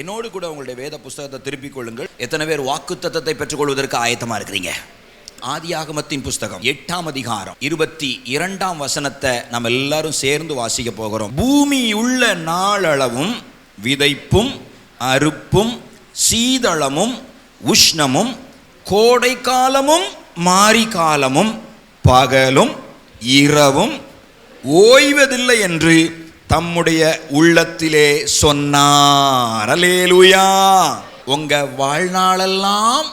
என்னோடு கூட உங்களுடைய வேத புஸ்தகத்தை திருப்பிக் கொள்ளுங்கள். எத்தனை பேர் வாக்குத்தத்தத்தை பெற்றுக்கொள்வதற்கு ஆயத்தமா இருக்கிறீங்க? ஆதியாகமத்தின் புஸ்தகம் 8ஆம் அதிகாரம் 22ஆம் வசனத்தை நம்ம எல்லாரும் சேர்ந்து வாசிக்க போகிறோம். பூமி உள்ள நாளளவும் விதைப்பும் அறுப்பும் சீதளமும் உஷ்ணமும் கோடை காலமும் மாரி காலமும் பகலும் இரவும் ஓய்வதில்லை என்று தம்முடைய உள்ளத்திலே சொன்னார். அல்லேலூயா. உங்க வாழ்நாளெல்லாம்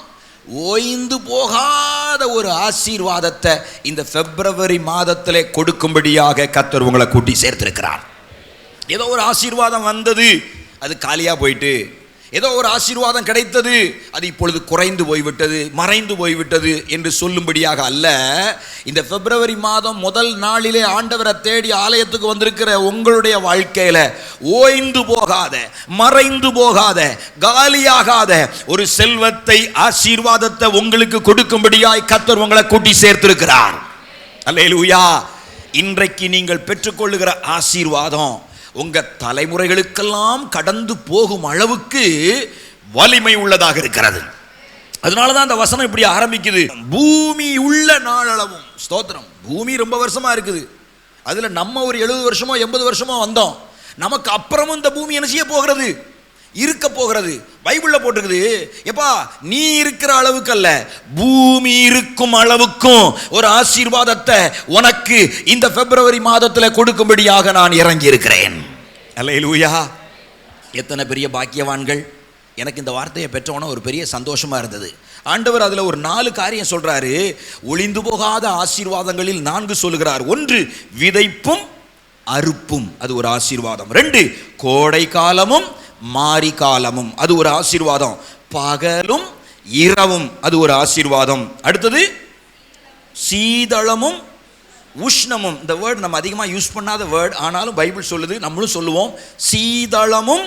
ஓய்ந்து போகாத ஒரு ஆசீர்வாதத்தை இந்த பிப்ரவரி மாதத்திலே கொடுக்கும்படியாக கர்த்தர் உங்களை கூட்டி சேர்த்திருக்கிறார். ஏதோ ஒரு ஆசீர்வாதம் வந்தது, அது காலியா போயிட்டு, ஏதோ ஒரு ஆசீர்வாதம் கிடைத்தது, அது இப்பொழுது குறைந்து போய்விட்டது, மறைந்து போய்விட்டது என்று சொல்லும்படியாக அல்ல. இந்த பிப்ரவரி மாதம் முதல் நாளிலே ஆண்டவரை தேடி ஆலயத்துக்கு வந்திருக்கிற உங்களுடைய வாழ்க்கையில ஓய்ந்து போகாத, மறைந்து போகாத, காலியாகாத ஒரு செல்வத்தை, ஆசீர்வாதத்தை உங்களுக்கு கொடுக்கும்படியாய் கர்த்தர் உங்களை கூட்டி சேர்த்திருக்கிறார். அல்லேலூயா. இன்றைக்கு நீங்கள் பெற்றுக்கொள்ளுகிற ஆசீர்வாதம் உங்க தலைமுறைகளுக்கெல்லாம் கடந்து போகும் அளவுக்கு வலிமை உள்ளதாக இருக்கிறது. அதனாலதான் அந்த வசனம் இப்படி ஆரம்பிக்குது. பூமி உள்ள நாளளவும். ஸ்தோத்திரம். பூமி ரொம்ப வருஷமா இருக்குது. அதுல நம்ம ஒரு 70 வருஷமோ 80 வருஷமோ வந்தோம். நமக்கு அப்புறமும் இந்த பூமி என்ன செய்ய போகிறது? இருக்க போகிறது. பைபிள்ல போட்டிருக்குது, எப்பா நீ இருக்கிற அளவுக்கு அல்ல, பூமி இருக்கும் அளவுக்கும் ஒரு ஆசீர்வாதத்தை உனக்கு இந்த பிப்ரவரி மாதத்தில் கொடுக்கும்படியாக நான் இறங்கி இருக்கிறேன். அல்லேலூயா. எத்தனை பெரிய பாக்கியவான்கள். எனக்கு இந்த வார்த்தையை பெற்றவன ஒரு பெரிய சந்தோஷமா இருந்தது. ஆண்டவர் அதுல ஒரு 4 காரியம் சொல்றாரு. ஒளிந்து போகாத ஆசீர்வாதங்களில் 4 சொல்லுகிறார். 1 விதைப்பும் அறுப்பும், அது ஒரு ஆசீர்வாதம். 2 கோடை காலமும் மாரி காலமும், அது ஒரு ஆசீர்வாதம். பகலும் இரவும், அது ஒரு ஆசீர்வாதம். அடுத்தது சீதளமும் உஷ்ணமும். இந்த வேர்ட் நம்ம அதிகமாக யூஸ் பண்ணாத வேர்ட், ஆனாலும் பைபிள் சொல்லுது, நம்மளும் சொல்லுவோம். சீதளமும்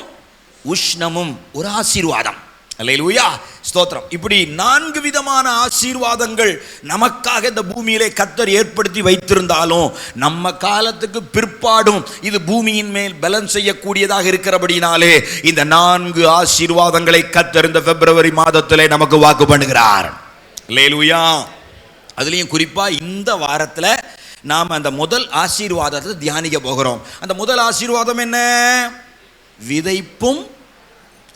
உஷ்ணமும் ஒரு ஆசீர்வாதம். அல்லேலூயா. ஸ்தோத்திரம். இப்படி 4 விதமான ஆசீர்வாதங்கள் நமக்காக இந்த பூமியிலே கர்த்தர் ஏற்படுத்தி வைத்திருந்தாலும், நம்ம காலத்துக்கு பிற்பாடும் இது பூமியின் மேல் பலன் செய்யக்கூடியதாக இருக்கிறபடினாலே இந்த 4 ஆசீர்வாதங்களை கர்த்தர் இந்த பிப்ரவரி மாதத்திலே நமக்கு வாக்கு பண்ணுகிறார். அல்லேலூயா. அதுலயும் குறிப்பா இந்த வாரத்துல நாம் அந்த முதல் ஆசீர்வாதத்தை தியானிக்க போகிறோம். அந்த முதல் ஆசீர்வாதம் என்ன? விதைப்பும்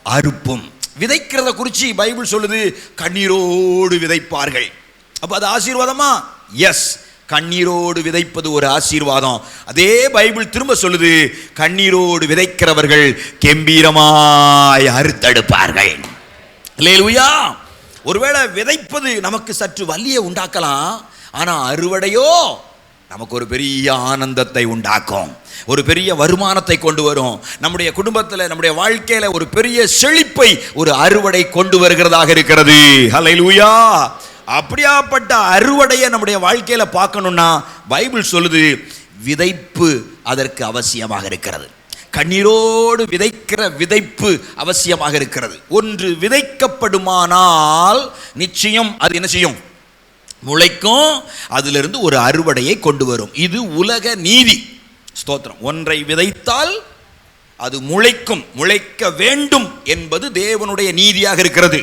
அறுப்பும். விதைக்கிறத குறித்து பைபிள் சொல்லுது, கண்ணீரோடு விதைப்பார்கள். அப்ப அது ஆசீர்வாதமா? எஸ், கண்ணீரோடு விதைப்பது ஒரு ஆசீர்வாதம். அதே பைபிள் திரும்ப சொல்லுது, கண்ணீரோடு விதைக்கிறவர்கள் கெம்பீரமாய் அறுத்தெடுப்பார்கள். அல்லேலூயா. ஒருவேளை விதைப்பது நமக்கு சற்று வலியை உண்டாக்கலாம், ஆனா அறுவடையோ நமக்கு ஒரு பெரிய ஆனந்தத்தை உண்டாக்கும், ஒரு பெரிய வருமானத்தை கொண்டு வரும். நம்முடைய குடும்பத்தில், நம்முடைய வாழ்க்கையில ஒரு பெரிய செழிப்பை ஒரு அறுவடை கொண்டு வருகிறதாக இருக்கிறது. ஹல்லேலூயா. அப்படியாப்பட்ட அறுவடையை நம்முடைய வாழ்க்கையில பார்க்கணும்னா பைபிள் சொல்லுது, விதைப்பு அதற்கு அவசியமாக இருக்கிறது. கண்ணீரோடு விதைக்கிற விதைப்பு அவசியமாக இருக்கிறது. ஒன்று விதைக்கப்படுமானால் நிச்சயம் அது என்ன செய்யும்? முளைக்கும். அதிலிருந்து ஒரு அறுவடையை கொண்டு வரும். இது உலக நீதி. ஸ்தோத்திரம். ஒன்றை விதைத்தால் அது முளைக்கும், முளைக்க வேண்டும் என்பது தேவனுடைய நீதியாக இருக்கிறது.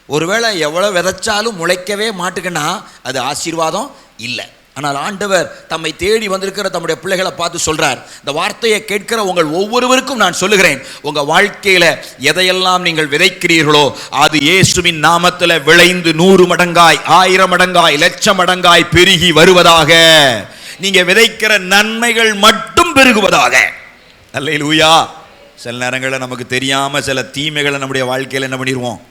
ஒருவேளை எவ்வளவு விதைச்சாலும் முளைக்கவே மாட்டுக்குன்னா அது ஆசீர்வாதம் இல்லை. ஆனால் ஆண்டவர் தம்மை தேடி வந்திருக்கிற தம்முடைய பிள்ளைகளை பார்த்து சொல்றார், இந்த வார்த்தையை கேட்கிற உங்கள் ஒவ்வொருவருக்கும் நான் சொல்லுகிறேன், உங்க வாழ்க்கையில எதையெல்லாம் நீங்கள் விதைக்கிறீர்களோ அது இயேசுவின் நாமத்தில் விளைந்து 100 மடங்காய், 1000 மடங்காய், 1,00,000 மடங்காய் பெருகி வருவதாக. நீங்க விதைக்கிற நன்மைகள் மட்டும் பெருகுவதாக. அல்லேலூயா. சில நேரங்களில் நமக்கு தெரியாம சில தீமைகளை நம்முடைய வாழ்க்கையில என்ன பண்ணிடுவோம்?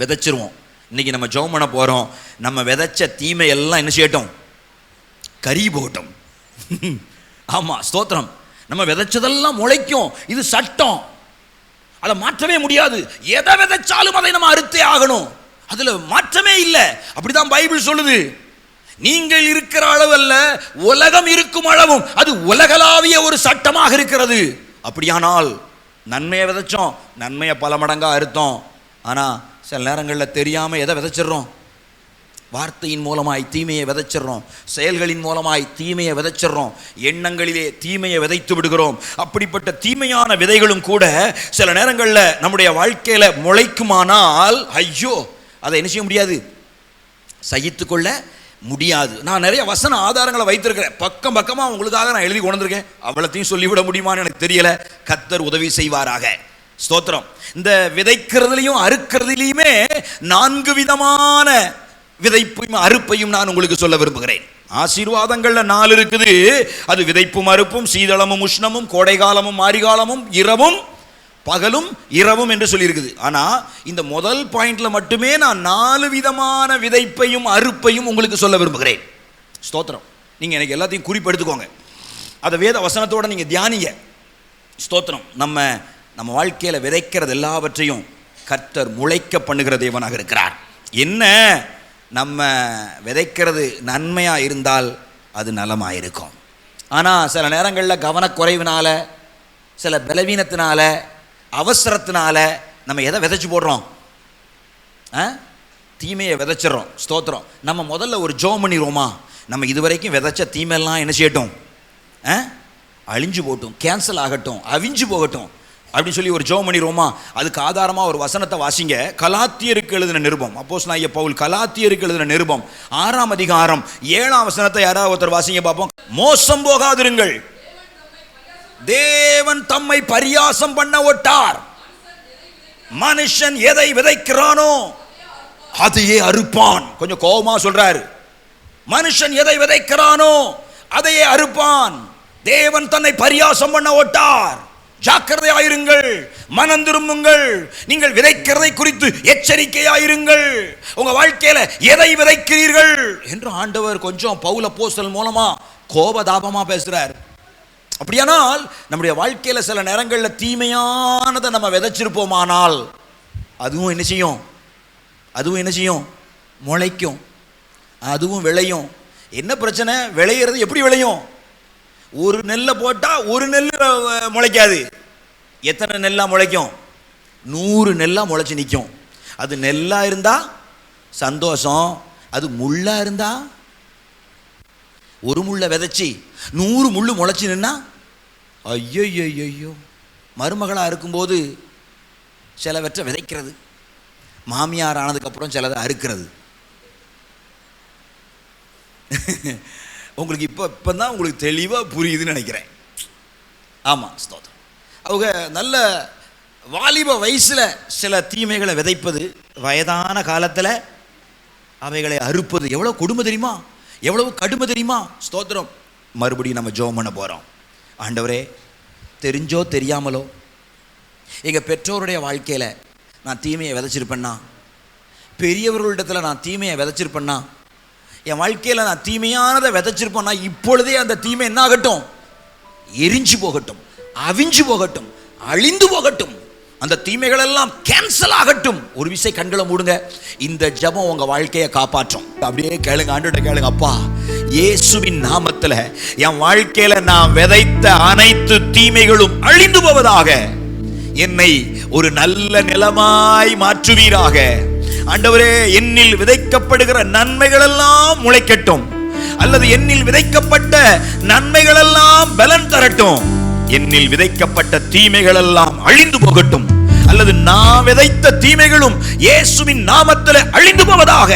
விதைச்சிருவோம். இன்னைக்கு நம்ம ஜெபம் பண்ண போறோம், நம்ம விதைச்ச தீமை எல்லாம் என்ன செய்யட்டும்? கறி போட்டும். ஆமா, ஸ்தோத்திரம். நம்ம விதைச்சதெல்லாம் முளைக்கும். இது சட்டம், அதை மாற்றவே முடியாது. எதை விதைச்சாலும் அதை நம்ம அறுத்தே ஆகணும். அதுல மாற்றமே இல்லை. அப்படிதான் பைபிள் சொல்லுது. நீங்கள் இருக்கிற அளவு அல்ல, உலகம் இருக்கும் அளவும் அது உலகளாவிய ஒரு சட்டமாக இருக்கிறது. அப்படியானால் நன்மையை விதைச்சோம், நன்மையை பல மடங்கா அறுத்தோம். ஆனா சில நேரங்களில் தெரியாம எதை விதைச்சிடறோம்? வார்த்தையின் மூலமாய் தீமையை விதைச்சிடறோம், செயல்களின் மூலமாய் தீமையை விதைச்சிடறோம், எண்ணங்களிலே தீமையை விதைத்து விடுகிறோம். அப்படிப்பட்ட தீமையான விதைகளும் கூட சில நேரங்களில் நம்முடைய வாழ்க்கையில் முளைக்குமானால் ஐயோ அதை என்ன செய்ய முடியாது, சகித்து கொள்ள முடியாது. நான் நிறைய வசன ஆதாரங்களை வைத்திருக்கிறேன், பக்கம் பக்கமாக உங்களுக்காக நான் எழுதி கொண்டிருக்கேன். அவ்வளத்தையும் சொல்லிவிட முடியுமான்னு எனக்கு தெரியல. கர்த்தர் உதவி செய்வாராக. ஸ்தோத்திரம். இந்த விதைக்கிறதுலையும் அறுக்கிறதுலையுமே 4 விதமான விதைப்பையும் அறுப்பையும் நான் உங்களுக்கு சொல்ல விரும்புகிறேன். ஆசீர்வாதங்கள்ல 4 இருக்குது. அது விதைப்பும் அறுப்பும், சீதளமும் உஷ்ணமும், கோடை காலமும் மாரிகாலமும், இரவும் பகலும் இரவும் என்று சொல்லியிருக்குது. ஆனால் இந்த முதல் பாயிண்ட்ல மட்டுமே நான் 4 விதமான விதைப்பையும் அறுப்பையும் உங்களுக்கு சொல்ல விரும்புகிறேன். ஸ்தோத்திரம். நீங்கள் எனக்கு எல்லாத்தையும் குறிப்பெடுத்துக்கோங்க, அதை வேத வசனத்தோடு நீங்கள் தியானிங்க. ஸ்தோத்திரம். நம்ம வாழ்க்கையில் விதைக்கிறது எல்லாவற்றையும் கர்த்தர் முளைக்க பண்ணுகிற தேவனாக இருக்கிறார். என்ன, நம்ம விதைக்கிறது நன்மையாக இருந்தால் அது நலமாக இருக்கும். ஆனால் சில நேரங்களில் கவனக்குறைவினால, சில பலவீனத்தினால, அவசரத்தினால நம்ம எதை விதைச்சு போடுறோம், தீமையை விதைச்சிடறோம். ஸ்தோத்திரம். நம்ம முதல்ல ஒரு ஜெபம் பண்ணிடுவோமா, நம்ம இதுவரைக்கும் விதைச்ச தீமையெல்லாம் என்ன செய்யட்டும், அழிஞ்சு போட்டும், கேன்சல் ஆகட்டும், அவிஞ்சு போகட்டும் அப்படின்னு சொல்லி ஒரு ஜெபம் பண்ணிடுவோமா. அதுக்கு ஆதாரமாக ஒரு வசனத்தை வாசிங்க. கலாத்தியருக்கு எழுதின நிருபம், அப்போஸ்தலனாகிய பவுல் கலாத்தியருக்கு எழுதின நிருபம் 6ஆம் அதிகாரம் 7ஆம் வசனத்தை யாராவது ஒருத்தர் வாசிங்க பார்ப்போம். மோசம் போகாதிருங்கள், தேவன் தம்மை பரியாசம் பண்ண ஒட்டார். மனுஷன் எதை விதைக்கிறானோ அதையே அறுப்பான். கொஞ்சம் கோபமா சொல்றாரு. மனுஷன் எதை விதைக்கிறானோ அதையே அறுப்பான். தேவன் தன்னை பரியாசம் பண்ண ஒட்டார். ஜாக்கிரதையாயிருங்கள், மனம் திரும்புங்கள், நீங்கள் விதைக்கிறதை குறித்து எச்சரிக்கையாயிருங்கள். உங்க வாழ்க்கையில எதை விதைக்கிறீர்கள் என்று ஆண்டவர் கொஞ்சம் பவுல் அப்போஸ்தலன் மூலமா கோபதாபமா பேசுறார். அப்படியானால் நம்முடைய வாழ்க்கையில் சில நேரங்களில் தீமையானதை நம்ம விதைச்சிருப்போமானால் அதுவும் என்ன செய்யும், முளைக்கும், அதுவும் விளையும். என்ன பிரச்சனை, விளையிறது எப்படி விளையும்? ஒரு நெல்லை போட்டால் ஒரு நெல் முளைக்காது. எத்தனை நெல்லா முளைக்கும்? 100 நெல்லா முளைச்சி நிற்கும். அது நெல்லாக இருந்தால் சந்தோஷம், அது முள்ளாக இருந்தால், ஒரு முள்ளை விதைச்சி 100 முள்ளு முளைச்சி நின்னா ஐயோ ஐயோ. மருமகளாக இருக்கும்போது சிலவற்றை விதைக்கிறது, மாமியார் ஆனதுக்கப்புறம் சிலதை அறுக்கிறது. உங்களுக்கு இப்போ தான் உங்களுக்கு தெளிவாக புரியுதுன்னு நினைக்கிறேன். ஆமாம், ஸ்தோத்திரம். அவங்க நல்ல வாலிப வயசில் சில தீமைகளை விதைப்பது, வயதான காலத்தில் அவைகளை அறுப்பது எவ்வளோ கொடுமை தெரியுமா, எவ்வளவு கடுமை தெரியுமா? ஸ்தோத்திரம். மறுபடியும் நம்ம ஜெபம் பண்ண போகிறோம். ஆண்டவரே, தெரிஞ்சோ தெரியாமலோ எங்கள் பெற்றோருடைய வாழ்க்கையில் நான் தீமையை விதைச்சிருப்பேன்னா, பெரியவர்களிடத்தில் நான் தீமையை விதைச்சிருப்பேன்னா, என் வாழ்க்கையில் நான் தீமையானதை விதைச்சிருப்பேன்னா, இப்பொழுதே அந்த தீமை என்ன ஆகட்டும், எரிஞ்சு போகட்டும், அவிஞ்சு போகட்டும், அழிந்து போகட்டும், அந்த தீமைகள் எல்லாம் கேன்சல் ஆகட்டும். ஒரு விசை கண்களை மூடுங்க. இந்த ஜெபம் உங்க வாழ்க்கையை காப்பாற்றும். அப்படியே கேளுங்க, ஆண்டவர்கிட்ட கேளுங்க. அப்பா, இயேசுவின் நாமத்தில் என் வாழ்க்கையில நான் விதைத்த அனைத்து தீமைகளும் அழிந்து போவதாக. என்னை ஒரு நல்ல நிலமாய் மாற்றுவீராக. ஆண்டவரே, என்னில் விதைக்கப்படுகிற நன்மைகள் எல்லாம் முளைக்கட்டும், அல்லது என்னில் விதைக்கப்பட்ட நன்மைகள் எல்லாம் பலன் தரட்டும். என்னில் விதைக்கப்பட்ட தீமைகள் எல்லாம் அழிந்து போகட்டும், அல்லது நான் விதைத்த தீமைகளும் இயேசுவின் நாமத்தில் அழிந்து போவதாக.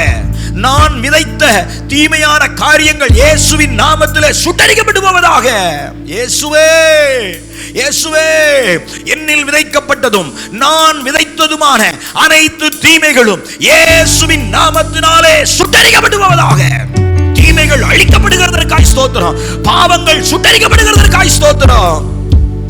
நான் விதைத்த தீமையான காரியங்கள் இயேசுவின் நாமத்தில் சுட்டரிக்கப்பட்டு போவதாக. இயேசுவே, இயேசுவே, என்னில் விதைக்கப்பட்டதும் நான் விதைத்ததுமான அனைத்து தீமைகளும் இயேசுவின் நாமத்தினாலே சுட்டரிக்கப்பட்டு போவதாக. தீமைகள் அழிக்கப்படுகிறதற்காய் ஸ்தோத்திரம், பாவங்கள் சுட்டரிக்கப்படுகிறதற்காய் ஸ்தோத்திரம்.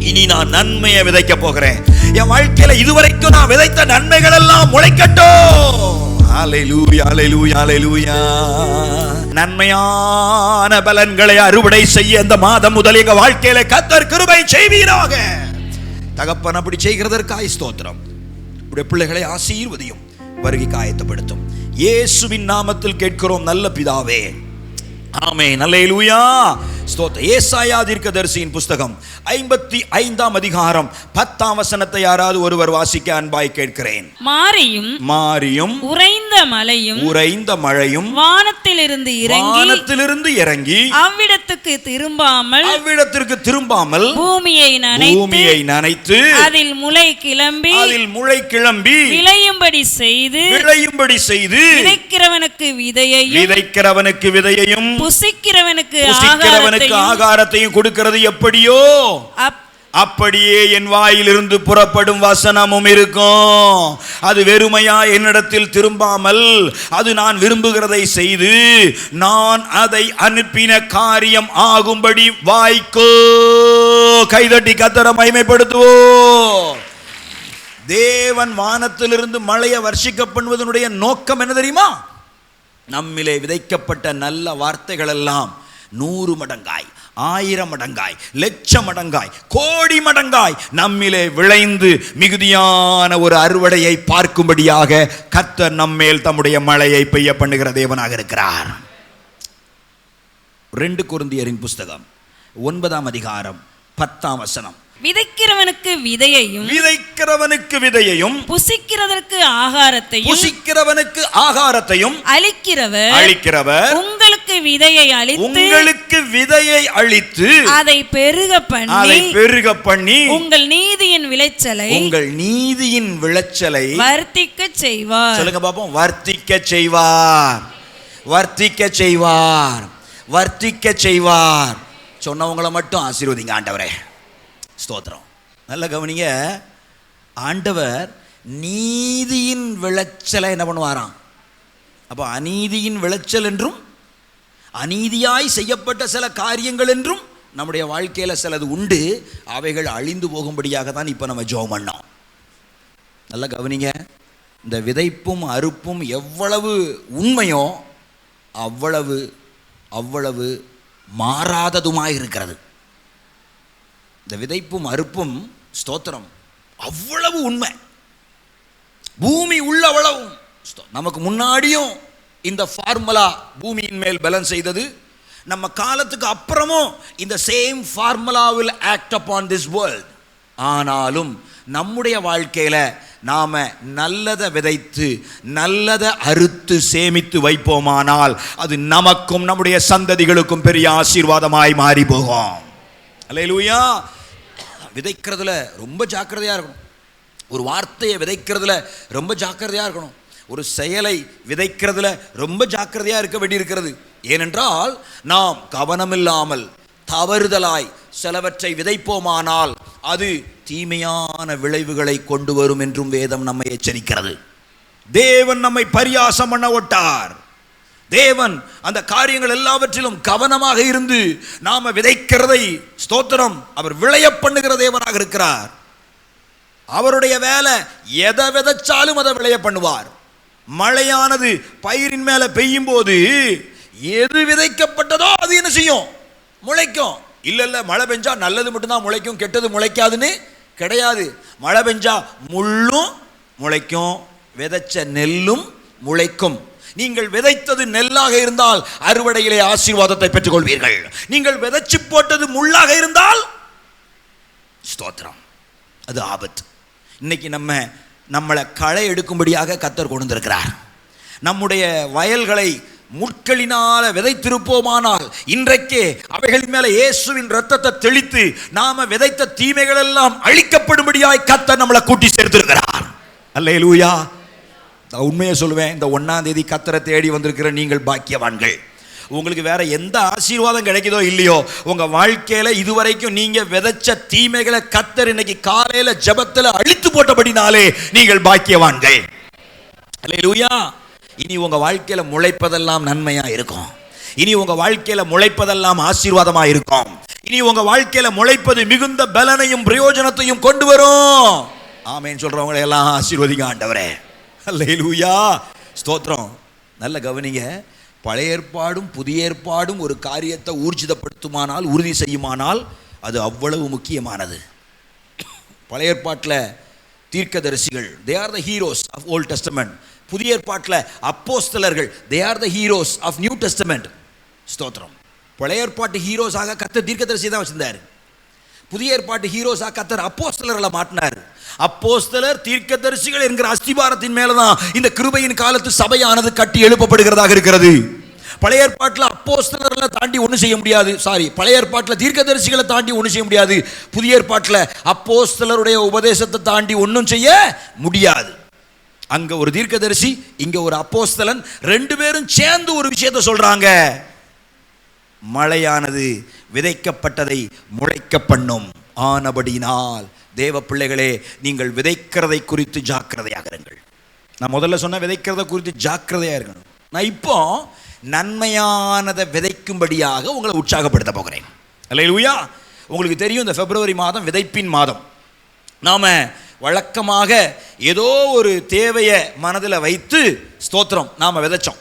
இனி நான் நன்மையை விதைக்க போகிறேன். என் வாழ்க்கையில இதுவரைக்கும் நான் விதைத்த நன்மைகள் எல்லாம் முளைக்கட்டும். ஹல்லேலூயா, ஹல்லேலூயா, ஹல்லேலூயா. நன்மையான பலன்களை அறுவடை செய்ய இந்த மாதம் முதல் எங்க வாழ்க்கையில கர்த்தர் கிருபை செய்வீராக. தகப்பன், அப்படி செய்கிறதற்காய் ஸ்தோத்திரம். உடைய பிள்ளைகளை ஆசீர்வதியும், வருகைக்கு ஆயத்தப்படுத்தும். இயேசுவின் நாமத்தில் கேட்கிறோம் நல்ல பிதாவே, ஆமென். ஹல்லேலூயா. ஏசாயா தீர்க்கதரிசியின் புஸ்தகம் 55ஆம் அதிகாரம் 10ஆம் வசனத்தை யாராவது ஒருவர் வாசிக்க அன்பாய் கேட்கிறேன். மாரியும் உறைந்த மழையும் வானத்திலிருந்து இறங்கி அவ்விடத்திற்கு திரும்பாமல் பூமியை நனைத்து அதில் முளை கிளம்பி விளையும்படி செய்து விதைக்கிறவனுக்கு விதையையும் புசிக்கிறவனுக்கு ஆகாரத்தையும் கொடுக்கிறது எப்படியோ அப்படியே என் வாயிலிருந்து புறப்படும் வசனமும் இருக்கும். அது வெறுமையா என்னிடத்தில் திரும்பாமல் அது நான் விரும்புகிறதை செய்து நான் அதை அனுப்பின காரியம் ஆகும்படி வாய்க்கோ. கைதட்டி கர்த்தரை மகிமைப்படுத்துவோம். தேவன் வானத்திலிருந்து மழையை வர்ஷிக்க பண்ணுவதனுடைய நோக்கம் என்ன தெரியுமா? நம்மிலே விதைக்கப்பட்ட நல்ல வார்த்தைகள் எல்லாம் 100 மடங்காய், 1000 மடங்காய், லட்சம் மடங்காய், கோடி மடங்காய் நம்மிலே விளைந்து மிகுதியான ஒரு அறுவடையை பார்க்கும்படியாக கர்த்தர் நம்மேல் தம்முடைய மழையை பெய்ய பண்ணுகிற தேவனாக இருக்கிறார். 2 கொரிந்தியரின் புஸ்தகம் 9ஆம் அதிகாரம் 10ஆம் வசனம். விதைக்கிறவனுக்கு விதையையும் புசிக்கிறதற்கு ஆகாரத்தையும் அளிக்கிறவர் உங்களுக்கு விதையை அளித்து அதை பெருக பண்ணி உங்கள் நீதியின் விளைச்சலை வர்த்திக்க செய்வார். சொல்லுங்க பாப்போம். வர்த்திக்க செய்வார். சொன்னவங்களை மட்டும் ஆசீர்வதிங்க ஆண்டவரே. ஸ்தோத்திரம். நல்ல கவனிங்க. ஆண்டவர் நீதியின் விளைச்சலை என்ன பண்ணுவாராம்? அப்போ அநீதியின் விளைச்சல் என்றும் அநீதியாய் செய்யப்பட்ட சில காரியங்கள் என்றும் நம்முடைய வாழ்க்கையில் சிலது உண்டு. அவைகள் அழிந்து போகும்படியாக தான் இப்போ நம்ம ஜெபம் பண்ணோம். நல்ல கவனிங்க. இந்த விதைப்பும் அறுப்பும் எவ்வளவு உண்மையோ அவ்வளவு மாறாததுமாய் இருக்கிறது. இந்த விதைப்பும் அறுப்பும் ஸ்தோத்திரம் அவ்வளவு உண்மை. பூமி உள்ளவளவும் நமக்கு முன்னாடியும் இந்த ஃபார்முலா பூமியின் மேல் பேலன்ஸ் செய்தது. நம்ம காலத்துக்கு அப்புறமும் இந்த same formula will act upon this world. ஆனாலும் நம்முடைய வாழ்க்கையில நாம நல்லதை விதைத்து நல்லதை அறுத்து சேமித்து வைப்போமானால் அது நமக்கும் நம்முடைய சந்ததிகளுக்கும் பெரிய ஆசீர்வாதமாய் மாறி போகும். அல்லேலூயா. விதைக்கிறதுல ரொம்ப ஜாக்கிரதையாக இருக்கணும். ஒரு வார்த்தையை விதைக்கிறதுல ரொம்ப ஜாக்கிரதையாக இருக்கணும். ஒரு செயலை விதைக்கிறதுல ரொம்ப ஜாக்கிரதையாக இருக்க வேண்டியிருக்கிறது. ஏனென்றால் நாம் கவனமில்லாமல் தவறுதலாய் சிலவற்றை விதைப்போமானால் அது தீமையான விளைவுகளை கொண்டு வரும் என்றும் வேதம் நம்மை எச்சரிக்கிறது. தேவன் நம்மை பரியாசம் பண்ண விட்டார். தேவன் அந்த காரியங்கள் எல்லாவற்றிலும் கவனமாக இருந்து நாம விதைக்கிறதை ஸ்தோத்திரம் அவர் விளைய பண்ணுகிற தேவனாக இருக்கிறார். அவருடைய வேலை எதை விதைச்சாலும் அதை விளைய பண்ணுவார். மழையானது பயிரின் மேல பெய்யும் போது எது விதைக்கப்பட்டதோ அது என்ன செய்யும்? முளைக்கும். இல்ல மழை பெஞ்சா நல்லது மட்டும்தான் முளைக்கும், கெட்டது முளைக்காதுன்னு கிடையாது. மழை பெஞ்சா முள்ளும் முளைக்கும், விதைச்ச நெல்லும் முளைக்கும். நீங்கள் விதைத்தது நெல்லாக இருந்தால் அறுவடையிலே ஆசீர்வாதத்தை பெற்றுக் கொள்வீர்கள். நீங்கள் விதைச்சு போட்டது முள்ளாக இருந்தால் ஸ்தோத்திரம் அது ஆபத்து. இன்னைக்கு நம்மளை களை எடுக்கும்படியாக கர்த்தர் கொண்டு வந்திருக்கிறார். நம்முடைய வயல்களை முட்களினால விதைத்திருப்போமானால் இன்றைக்கே அவைகளின் மேல இயேசுவின் இரத்தத்தை தெளித்து நாம விதைத்த தீமைகள் எல்லாம் அழிக்கப்படும்படியாய் கர்த்தர் நம்மளை கூட்டி சேர்த்திருக்கிறார். அல்லேலூயா. உண்மையை சொல்லுவேன். இந்த 1ஆம் தேதி கர்த்தரை தேடி வந்திருக்கிற நீங்கள் பாக்கியவான்கள். உங்களுக்கு வேற எந்த ஆசீர்வாதம் கிடைக்குதோ இல்லையோ உங்க வாழ்க்கையில இதுவரைக்கும் நீங்க விதைச்ச தீமைகளை கர்த்தர் இன்னைக்கு காலையில ஜெபத்துல அழித்து போட்டபடினாலே நீங்கள் பாக்கியவான்கள். அல்லேலூயா. இனி உங்க வாழ்க்கையில முளைப்பதெல்லாம் நன்மையா இருக்கும். இனி உங்க வாழ்க்கையில முளைப்பதெல்லாம் ஆசீர்வாதமா இருக்கும். இனி உங்க வாழ்க்கையில முளைப்பது மிகுந்த பலனையும் பிரயோஜனத்தையும் கொண்டு வரும். ஆமென் சொல்றவங்களை எல்லாம் ஆசீர்வதிங்க ஆண்டவரே. அல்லேலூயா. ஸ்தோத்திரம். நல்ல கவனிங்க. பழைய ஏற்பாடும் புதிய ஏற்பாடும் ஒரு காரியத்தை ஊர்ஜிதப்படுத்துமானால் உறுதி செய்யுமானால் அது அவ்வளவு முக்கியமானது. பழைய ஏற்பாட்டில் தீர்க்கதரிசிகள் they are the heroes of Old Testament. புதிய ஏற்பாட்டில் அப்போஸ்தலர்கள் they are the heroes of New Testament. ஸ்தோத்திரம். பழைய ஏற்பாட்டு ஹீரோஸாக கர்த்தர் தீர்க்கதரிசி தான் வச்சிருந்தார். புதிய ஏற்பாட்டு ஹீரோஸாக கர்த்தர் அப்போஸ்தலர்களை மாட்டினார். அப்போஸ்தலர் தீர்க்கதரிசிகள் என்கிற அஸ்திபாரத்தின் மேலதான் இந்த கிருபையின் காலத்து சபையானது கட்டி எழுப்பப்படுகிறதாக இருக்கிறது. பழைய ஏற்பாட்டில் அப்போஸ்தலர்களை தாண்டி ஒன்றும் செய்ய முடியாது. பழைய ஏற்பாட்டில் தீர்க்கதரிசிகளை தாண்டி ஒன்றும் செய்ய முடியாது. புதிய ஏற்பாட்டில் அப்போஸ்தலருடைய உபதேசத்தை தாண்டி ஒன்றும் செய்ய முடியாது. அங்க ஒரு தீர்க்கதரிசி, இங்க ஒரு அப்போஸ்தலன், ரெண்டு பேரும் சேர்ந்து ஒரு விஷயத்தை சொல்றாங்க. மழையானது விதைக்கப்பட்டதை முளைக்க பண்ணும். ஆனபடினால் தேவ பிள்ளைகளே, நீங்கள் விதைக்கிறதை குறித்து ஜாக்கிரதையாக இருங்கள். நான் முதல்ல சொன்ன விதைக்கிறத குறித்து ஜாக்கிரதையாக இருக்கணும். நான் இப்போ நன்மையானதை விதைக்கும்படியாக உங்களை உற்சாகப்படுத்த போகிறேன். அல்லேலூயா. உங்களுக்கு தெரியும், இந்த பிப்ரவரி மாதம் விதைப்பின் மாதம். நாம் வழக்கமாக ஏதோ ஒரு தேவையை மனதில் வைத்து ஸ்தோத்திரம் நாம் விதைச்சோம்.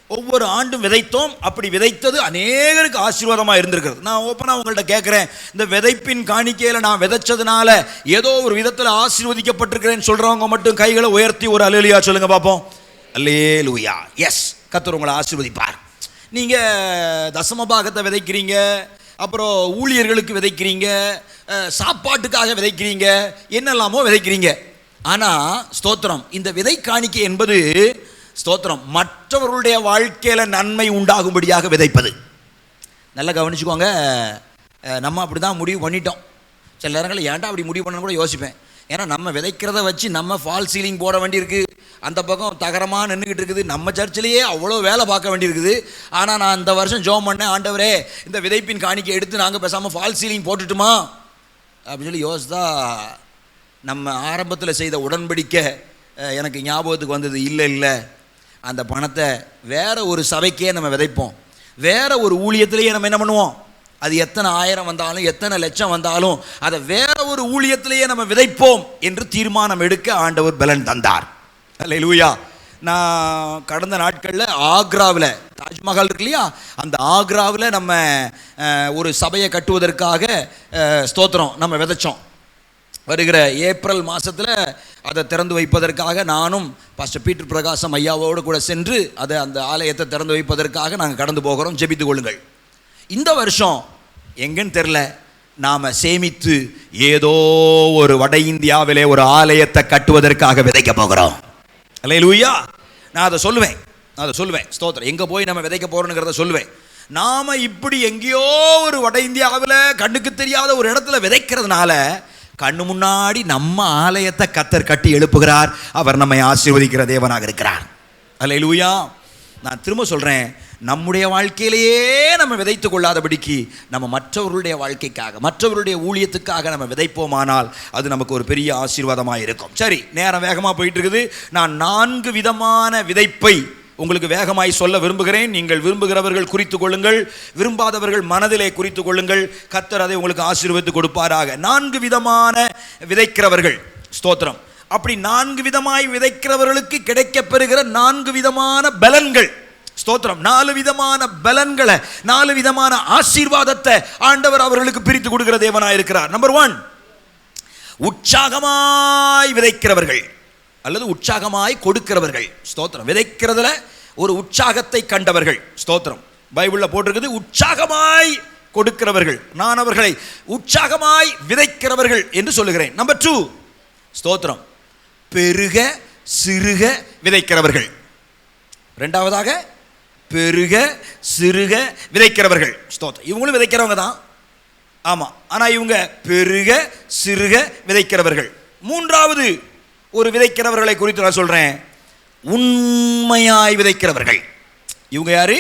ஒவ்வொரு ஆண்டும் விதைத்தோம். அப்படி விதைத்தது அநேகருக்கு ஆசீர்வாதமாக இருந்திருக்கிறது. நான் ஓப்பனாக உங்கள்கிட்ட கேட்குறேன், இந்த விதைப்பின் காணிக்கையில் நான் விதைச்சதுனால ஏதோ ஒரு விதத்தில் ஆசீர்வதிக்கப்பட்டிருக்கிறேன்னு சொல்கிறவங்க மட்டும் கைகளை உயர்த்தி ஒரு அல்லேலூயா சொல்லுங்க பார்ப்போம். அல்லேலூயா. எஸ், கர்த்தர் உங்களை ஆசீர்வதிப்பார். நீங்கள் தசம பாகத்தை விதைக்கிறீங்க, அப்புறம் ஊழியர்களுக்கு விதைக்கிறீங்க, சாப்பாட்டுக்காக விதைக்கிறீங்க, என்னெல்லாமோ விதைக்கிறீங்க. ஆனால் ஸ்தோத்திரம், இந்த விதை காணிக்கை என்பது ஸ்தோத்திரம் மற்றவர்களுடைய வாழ்க்கையில் நன்மை உண்டாகும்படியாக விதைப்பது. நல்லா கவனிச்சுக்கோங்க. நம்ம அப்படி தான் முடிவு பண்ணிட்டோம். சில நேரங்களில் ஏன்டா அப்படி முடிவு பண்ணணும் கூட யோசிப்பேன். ஏன்னா நம்ம விதைக்கிறத வச்சு நம்ம ஃபால் சீலிங் போட வேண்டியிருக்கு. அந்த பக்கம் தகரமாக நின்றுக்கிட்டு இருக்குது. நம்ம சர்ச்சிலேயே அவ்வளோ வேலை பார்க்க வேண்டியிருக்குது. ஆனால் நான் இந்த வருஷம் ஜெபம் பண்ணேன், ஆண்டவரே இந்த விதைப்பின் காணிக்கை எடுத்து நாங்கள் பேசாமல் ஃபால் சீலிங் போட்டுட்டுமா அப்படின்னு சொல்லி யோசித்தா, நம்ம ஆரம்பத்தில் செய்த உடன்படிக்கை எனக்கு ஞாபகத்துக்கு வந்தது. இல்லை, அந்த பணத்தை வேற ஒரு சபைக்கே நம்ம விதைப்போம். வேற ஒரு ஊழியத்திலேயே நம்ம என்ன பண்ணுவோம், அது எத்தனை ஆயிரம் வந்தாலும் எத்தனை லட்சம் வந்தாலும் அதை வேற ஒரு ஊழியத்திலேயே நம்ம விதைப்போம் என்று தீர்மானம் எடுக்க ஆண்டவர் பலன் தந்தார். அல்லேலூயா. நான் கடந்த நாட்களில் ஆக்ராவில் தாஜ்மஹால் இருக்கு இல்லையா, அந்த ஆக்ராவில் நம்ம ஒரு சபையை கட்டுவதற்காக ஸ்தோத்திரம் நம்ம விதைச்சோம். வருகிற ஏப்ரல் மாதத்தில் அதை திறந்து வைப்பதற்காக நானும் பாஸ்டர் பீட்டர் பிரகாசம் ஐயாவோடு கூட சென்று அதை அந்த ஆலயத்தை திறந்து வைப்பதற்காக நாங்கள் கடந்து போகிறோம். ஜெபித்து கொள்ளுங்கள். இந்த வருஷம் எங்கன்னு தெரில, நாம் சேமித்து ஏதோ ஒரு வட இந்தியாவிலே ஒரு ஆலயத்தை கட்டுவதற்காக விதைக்க போகிறோம். அல்லேலூயா. நான் அதை சொல்லுவேன். ஸ்தோத்திரம். எங்கே போய் நம்ம விதைக்க போகிறோங்கிறத சொல்லுவேன். நாம் இப்படி எங்கேயோ ஒரு வட இந்தியாவில் கண்ணுக்கு தெரியாத ஒரு இடத்துல விதைக்கிறதுனால கண்ணு முன்னாடி நம்ம ஆலயத்தை கர்த்தர் கட்டி எழுப்புகிறார். அவர் நம்மை ஆசீர்வதிக்கிற தேவனாக இருக்கிறார். அல்லேலூயா. நான் திரும்ப சொல்கிறேன், நம்முடைய வாழ்க்கையிலேயே நம்ம விதைத்து கொள்ளாதபடிக்கு நம்ம மற்றவர்களுடைய வாழ்க்கைக்காக, மற்றவர்களுடைய ஊழியத்துக்காக நம்ம விதைப்போமானால் அது நமக்கு ஒரு பெரிய ஆசீர்வாதமாக இருக்கும். சரி, நேரம் வேகமாக போயிட்டு இருக்குது. நான் 4 விதமான விதைப்பை உங்களுக்கு வேகமாய் சொல்ல விரும்புகிறேன். நீங்கள் விரும்புகிறவர்கள் குறித்து கொள்ளுங்கள், விரும்பாதவர்கள் மனதிலே குறித்து கொள்ளுங்கள். கர்த்தர் அதை உங்களுக்கு ஆசீர்வதித்து கொடுப்பாராக. 4 விதமான விதைக்கிறவர்கள். ஸ்தோத்திரம். அப்படி 4 விதமாய் விதைக்கிறவர்களுக்கு கிடைக்கப் பெறுகிற 4 விதமான பலன்கள். ஸ்தோத்திரம். 4 விதமான பலன்களை, 4 விதமான ஆசீர்வாதத்தை ஆண்டவர் அவர்களுக்கு பிரித்து கொடுக்கிற தேவனாய் இருக்கிறார். நம்பர் 1, உற்சாகமாய் விதைக்கிறவர்கள் அல்லது உற்சாகமாய் கொடுக்கிறவர்கள். ஸ்தோத்திரம். விதைக்கிறதுல ஒரு உற்சாகத்தை கண்டவர்கள். ஸ்தோத்திரம். பைபிளில் போட்டிருக்குது உற்சாகமாய் கொடுக்கிறவர்கள். நான் அவர்களை உற்சாகமாய் விதைக்கிறவர்கள் என்று சொல்லுகிறேன். நம்பர் 2, ஸ்தோத்திரம், பெருக சிறுக விதைக்கிறவர்கள். இரண்டாவதாக பெருக சிறுக விதைக்கிறவர்கள். ஸ்தோத்திரம். இவங்களும் விதைக்கிறவங்க தான், ஆமாம். ஆனால் இவங்க பெருக சிறுக விதைக்கிறவர்கள். மூன்றாவது ஒரு விதைக்கிறவர்களை குறித்து நான் சொல்கிறேன், உண்மையாய் விதைக்கிறவர்கள். இவங்க யாரு?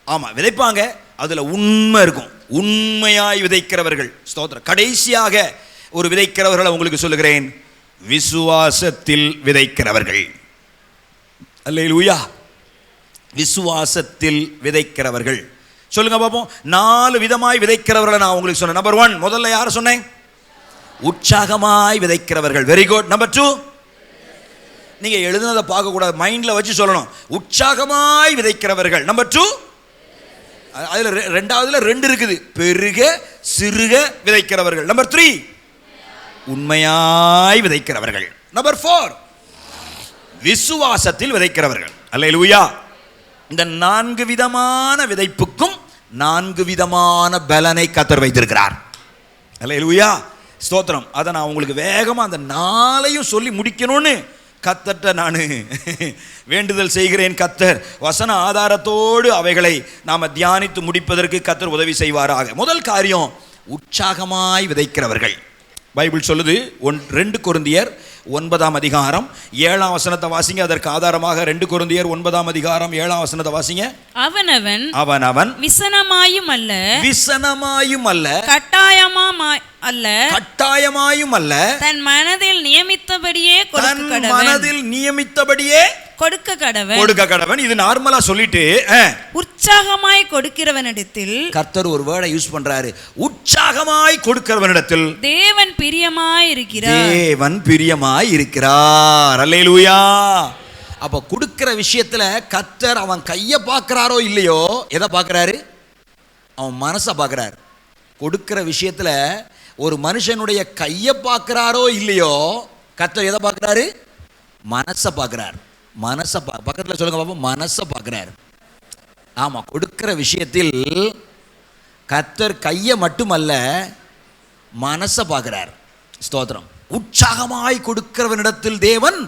ஆமாம், விதைப்பாங்க, அதில் உண்மை இருக்கும். உண்மையாய் விதைக்கிறவர்கள். ஸ்தோத்திரம். கடைசியாக ஒரு விதைக்கிறவர்களை உங்களுக்கு சொல்லுகிறேன், விசுவாசத்தில் விதைக்கிறவர்கள். அல்லேலூயா. விசுவாசத்தில் விதைக்கிறவர்கள். சொல்லுங்க பார்ப்போம். 4 விதமாய் விதைக்கிறவர்களை நான் உங்களுக்கு சொன்னேன். நம்பர் 1, முதல்ல யாரை சொன்னேன்? உற்சாகமாய் விதைக்கிறவர்கள். Very good. நம்பர் 2, நீங்க எழுதுனதை பார்க்க கூடாது, மைண்ட்ல வச்சு சொல்லணும். உற்சாகமாய் விதைக்கிறவர்கள். நம்பர் 2, அதுல ரெண்டாவதுல 2 இருக்குது, பெருக சிறுக விதைக்கிறவர்கள். நம்பர் 3, உண்மையாய் விதைக்கிறவர்கள். நம்பர் 4, விசுவாசத்தில் விதைக்கிறவர்கள். அல்லேலூயா. இந்த 4 விதமான விதைப்புக்கும் 4 விதமான பலனை கர்த்தர் வைத்திருக்கிறார். அல்லேலூயா, ஸ்தோத்திரம். அதை நான் உங்களுக்கு வேகமாக அந்த 4ஐயும் சொல்லி முடிக்கணும்னு கர்த்தர்ட்ட நான் வேண்டுதல் செய்கிறேன். கர்த்தர் வசன ஆதாரத்தோடு அவைகளை நாம் தியானித்து முடிப்பதற்கு கர்த்தர் உதவி செய்வாராக. முதல் காரியம், உற்சாகமாய் விதைக்கிறவர்கள். பைபிள் சொல்லுது 2 கொரிந்தியர் 9ஆம் அதிகாரம் 7ஆம் வசனத்தை வாசிங்க. அதற்கு ஆதாரமாக 2 கொரிந்தியர் 9ஆம் அதிகாரம் 7ஆம் வசனத்தை வாசிங்க. அவனவன் விசனமாயும் அல்ல கட்டாயமாயும் அல்ல தன் மனதில் நியமித்தபடியே கொடுக்க கடவன். இது நார்மலா சொல்லிட்டு உற்சாகமாய் கொடுக்கிறவனிடத்தில் கர்த்தர் ஒரு வேர்டை யூஸ் பண்றாரு. உற்சாகமாய் கொடுக்கிறவனிடத்தில் தேவன் பிரியமாய் இருக்கிறார். அல்லேலூயா. அப்ப கொடுக்கிற விஷயத்துல கர்த்தர் அவன் கையை பார்க்கிறாரோ இல்லையோ, எதை பார்க்கிறாரு? அவன் மனசை பார்க்கிறாரு. கொடுக்கிற விஷயத்துல ஒரு மனுஷனுடைய கையை பார்க்கிறாரோ இல்லையோ, கர்த்தர் எதை பார்க்கிறாரு? மனசை பார்க்கிறார். பக்கத்தில் சொல்லுங்க பாப்போம், மனசை பார்க்கிறார். ஆமா, கொடுக்கிற விஷயத்தில் கர்த்தர் கையை மட்டுமல்ல மனசை பார்க்கிறார். ஸ்தோத்திரம். உற்சாகமாய் கொடுக்கிறவனிடத்தில் தேவன்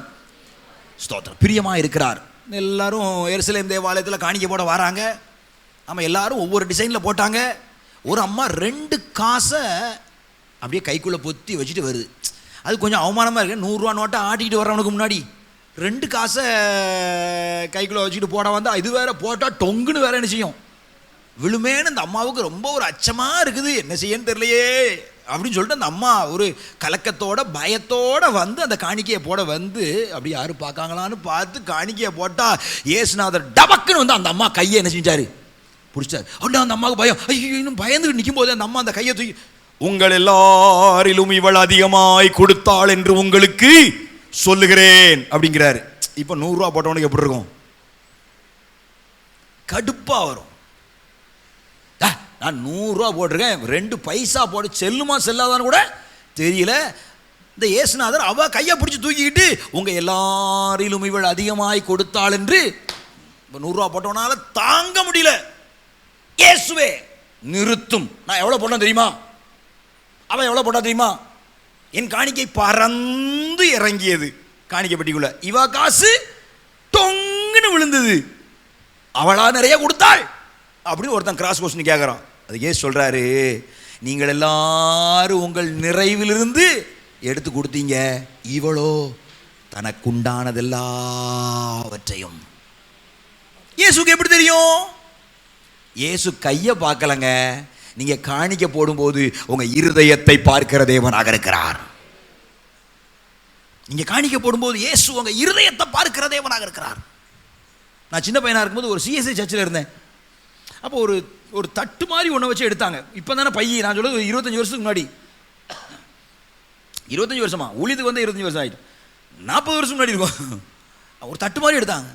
ஸ்தோத்திரம் பிரியமாய் இருக்கிறார். எல்லாரும் எருசலேம் தேவாலயத்தில் காணிக்கை போட வராங்க. ஆமாம், எல்லாரும் ஒவ்வொரு டிசைனில் போட்டாங்க. ஒரு அம்மா 2 காசை அப்படியே கைக்குள்ளே பொத்தி வச்சுட்டு வருது. அது கொஞ்சம் அவமானமாக இருக்கு. 100 ரூபா நோட்டை ஆட்டிக்கிட்டு வர்றவனுக்கு முன்னாடி 2 காசை கைக்குள்ளே வச்சுக்கிட்டு போட வந்தால் இது வேற போட்டால் டொங்குன்னு வேற என்ன செய்யும், விழுமேன்னு அந்த அம்மாவுக்கு ரொம்ப ஒரு அச்சமாக இருக்குது. என்ன செய்யன்னு தெரியலையே அப்படின்னு சொல்லிட்டு அந்த அம்மா ஒரு கலக்கத்தோட பயத்தோட வந்து அந்த காணிக்கையை போட வந்து அப்படி யாரும் பார்க்காங்களான்னு பார்த்து காணிக்கையை போட்டால் இயேசுநாதர் டபக்குன்னு வந்து அந்த அம்மா கையை என்ன செஞ்சாரு, பிடிச்சார். அப்படின்னா அந்த அம்மாவுக்கு பயம். ஐயோ, இன்னும் பயந்துட்டு நிற்கும் போது அந்த அம்மா அந்த கையை தூக்கி, உங்கள் எல்லாரிலும் இவள் அதிகமாய் கொடுத்தாள் என்று உங்களுக்கு சொல்லுகிறேன் அப்படிங்கிறாரு. இப்போ 100 ரூபா போட்டவனுக்கு எப்படி இருக்கும்? கடுப்பா வரும். நான் 100 ரூபா போட்டிருக்கேன், 2 பைசா போட்டு செல்லுமா செல்லாதான்னு கூட தெரியல. இந்த இயேசுநாதர் அவ கையை பிடிச்சி தூக்கிக்கிட்டு உங்க எல்லாரிலும் இவள் அதிகமாய் கொடுத்தாள் என்று 100 ரூபா போட்டவனால தாங்க முடியல. இயேசுவே நிறுத்தும். நான் எவ்வளவு போட்டேன் தெரியுமா? அவன் எவ்வளவு போட்டா தெரியுமா? என் காணிக்கை பறந்து இறங்கியது காணிக்கை பெட்டிக்குள்ள. இவ காசு டொங்குன்னு விழுந்தது. அவளா நிறைய கொடுத்தாள் அப்படின்னு ஒருத்தன் கிராஸ் கொஸ்டின் கேட்குறான். அதுக்கே சொல்றாரு, நீங்கள் எல்லாரும் உங்கள் நிறைவிலிருந்து எடுத்து கொடுத்தீங்க, இவளோ தனக்குண்டானது எல்லாவற்றையும். இயேசுக்கு எப்படி தெரியும்? இயேசு கையை பார்க்கலங்க. நீங்க காணிக்க போடும்போது உங்க இருதயத்தை பார்க்கிற தேவனாக இருக்கிறார். நீங்க காணிக்க போடும்போது இயேசு உங்க இருதயத்தை பார்க்கிற தேவனாக இருக்கிறார். நான் சின்ன பையனா இருக்கும்போது ஒரு சிஎஸ்ஐ சர்ச்சில் இருந்தேன். அப்போ ஒரு தட்டு மாதிரி ஒன்றை வச்சு எடுத்தாங்க. இப்போ தானே பையன், நான் சொல்றது 25 வருஷத்துக்கு முன்னாடி. 25 வருஷமா? ஊழியத்துக்கு வந்து 25 வருஷம் ஆகிட்டு, 40 வருஷம் முன்னாடி இருக்கும். ஒரு தட்டு மாதிரி எடுத்தாங்க.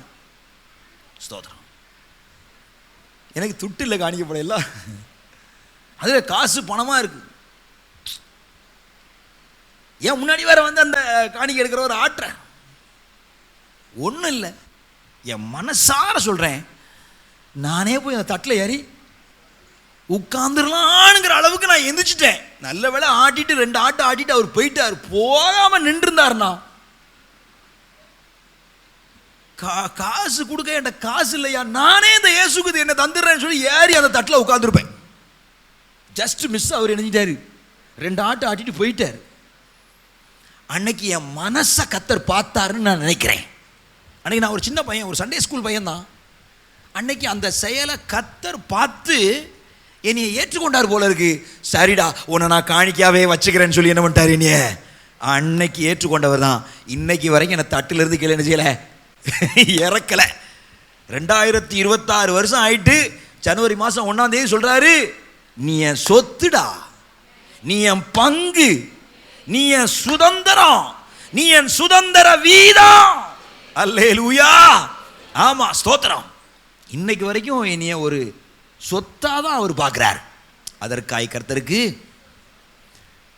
ஸ்தோத்திரம். எனக்கு துட்டு இல்லை காணிக்கப்பட, எல்லாம் அதில் காசு பணமாக இருக்கு. ஏன் முன்னாடி வேற வந்து அந்த காணிக்கை எடுக்கிற ஒரு ஆற்ற ஒன்றும் இல்லை. என் மனசார சொல்கிறேன், நானே போய் அந்த தட்டில் ஏறி உட்காந்துடலான்ங்கிற அளவுக்கு நான் எந்திரிச்சிட்டேன். நல்ல வேளை ஆட்டிட்டு 2 ஆட்டு ஆட்டிட்டு அவர் போயிட்டார். போகாமல் நின்றுருந்தாருண்ணா, காசு கொடுக்க என்கிட்ட காசு இல்லையா, நானே இந்த இயேசுக்கு என்ன தந்துடுறேன்னு சொல்லி ஏறி அந்த தட்டில் உட்காந்துருப்பேன். Just miss. அவர் நினைச்சிட்டாரு, 2 ஆட்டு ஆட்டிட்டு போயிட்டார். அன்னைக்கு என் மனசை கர்த்தர் பார்த்தாருன்னு நான் நினைக்கிறேன். அன்னைக்கு நான் ஒரு சின்ன பையன், ஒரு சண்டே ஸ்கூல் பையன் தான். அன்னைக்கு அந்த செயலை கர்த்தர் பார்த்து என்னையை ஏற்றுக்கொண்டார் போல இருக்கு. சரிடா, உன்னை நான் காணிக்காவே வச்சுக்கிறேன்னு சொல்லி என்ன பண்ணிட்டாரு, என்னைய அன்னைக்கு ஏற்றுக்கொண்டவர் தான். இன்னைக்கு வரைக்கும் என்னை தட்டிலிருந்து கீழே என்ன செய்யலை, இறக்கல. 2026 வருஷம் ஆயிட்டு ஜனவரி மாதம் 1ஆம் தேதி சொல்றாரு, நீ என் சொத்துடா, நீ என் பங்கு, நீ என் சுதந்திரம், நீ என் சுதந்திர வீதம். அல்லேலூயா. ஆமா, ஸ்தோத்திரம். இன்னைக்கு வரைக்கும் என்னைய ஒரு சொத்தாதான் அவர் பார்க்கிறார். அதற்காய் கர்த்தருக்கு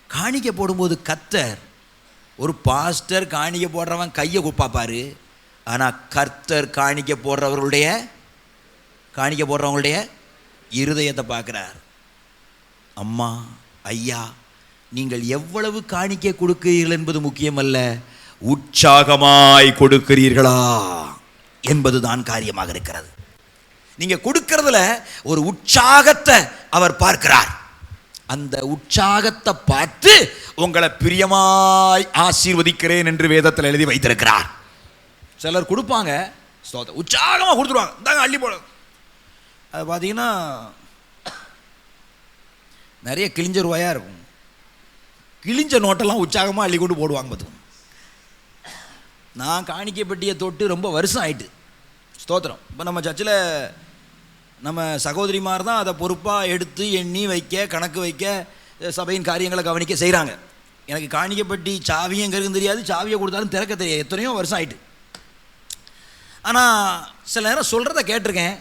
காணிக்கை போடும்போது கர்த்தர், ஒரு பாஸ்டர் காணிக்கை போடுறவன் கையை பார்ப்பாரு. ஆனால் கர்த்தர் காணிக்கை போடுறவங்களுடைய இருதயத்தை பார்க்கிறார். அம்மா, ஐயா, நீங்கள் எவ்வளவு காணிக்கை கொடுக்கிறீர்கள் என்பது முக்கியமல்ல, உற்சாகமாய் கொடுக்கிறீர்களா என்பதுதான் காரியமாக இருக்கிறது. நீங்க கொடுக்கிறதுல ஒரு உற்சாகத்தை அவர் பார்க்கிறார். அந்த உற்சாகத்தை பார்த்து உங்களை பிரியமாய் ஆசீர்வதிக்கிறேன் என்று வேதத்தில் எழுதி வைத்திருக்கிறார். சிலர் கொடுப்பாங்க, உற்சாகமாக கொடுத்துருவாங்க, இந்தாங்க அள்ளி போட. அது பார்த்தீங்கன்னா நிறைய கிழிஞ்ச ரூபாயாக இருக்கும். கிழிஞ்ச நோட்டெல்லாம் உற்சாகமாக அள்ளி கொண்டு போடுவாங்க. பார்த்துக்கோங்க. நான் காணிக்கை பெட்டியை தொட்டு ரொம்ப வருஷம் ஆயிட்டு. ஸ்தோத்திரம். இப்போ நம்ம சர்ச்சில் நம்ம சகோதரிமார் தான் அதை பொறுப்பாக எடுத்து எண்ணி வைக்க, கணக்கு வைக்க, சபையின் காரியங்களை கவனிக்க செய்கிறாங்க. எனக்கு காணிக்கை பெட்டி சாவியும் எங்கே இருக்குன்னு தெரியாது, சாவியை கொடுத்தாலும் திறக்க தெரியாது. எத்தனையோ வருஷம் ஆயிட்டு. ஆனால் சில நேரம் சொல்கிறத கேட்டிருக்கேன்,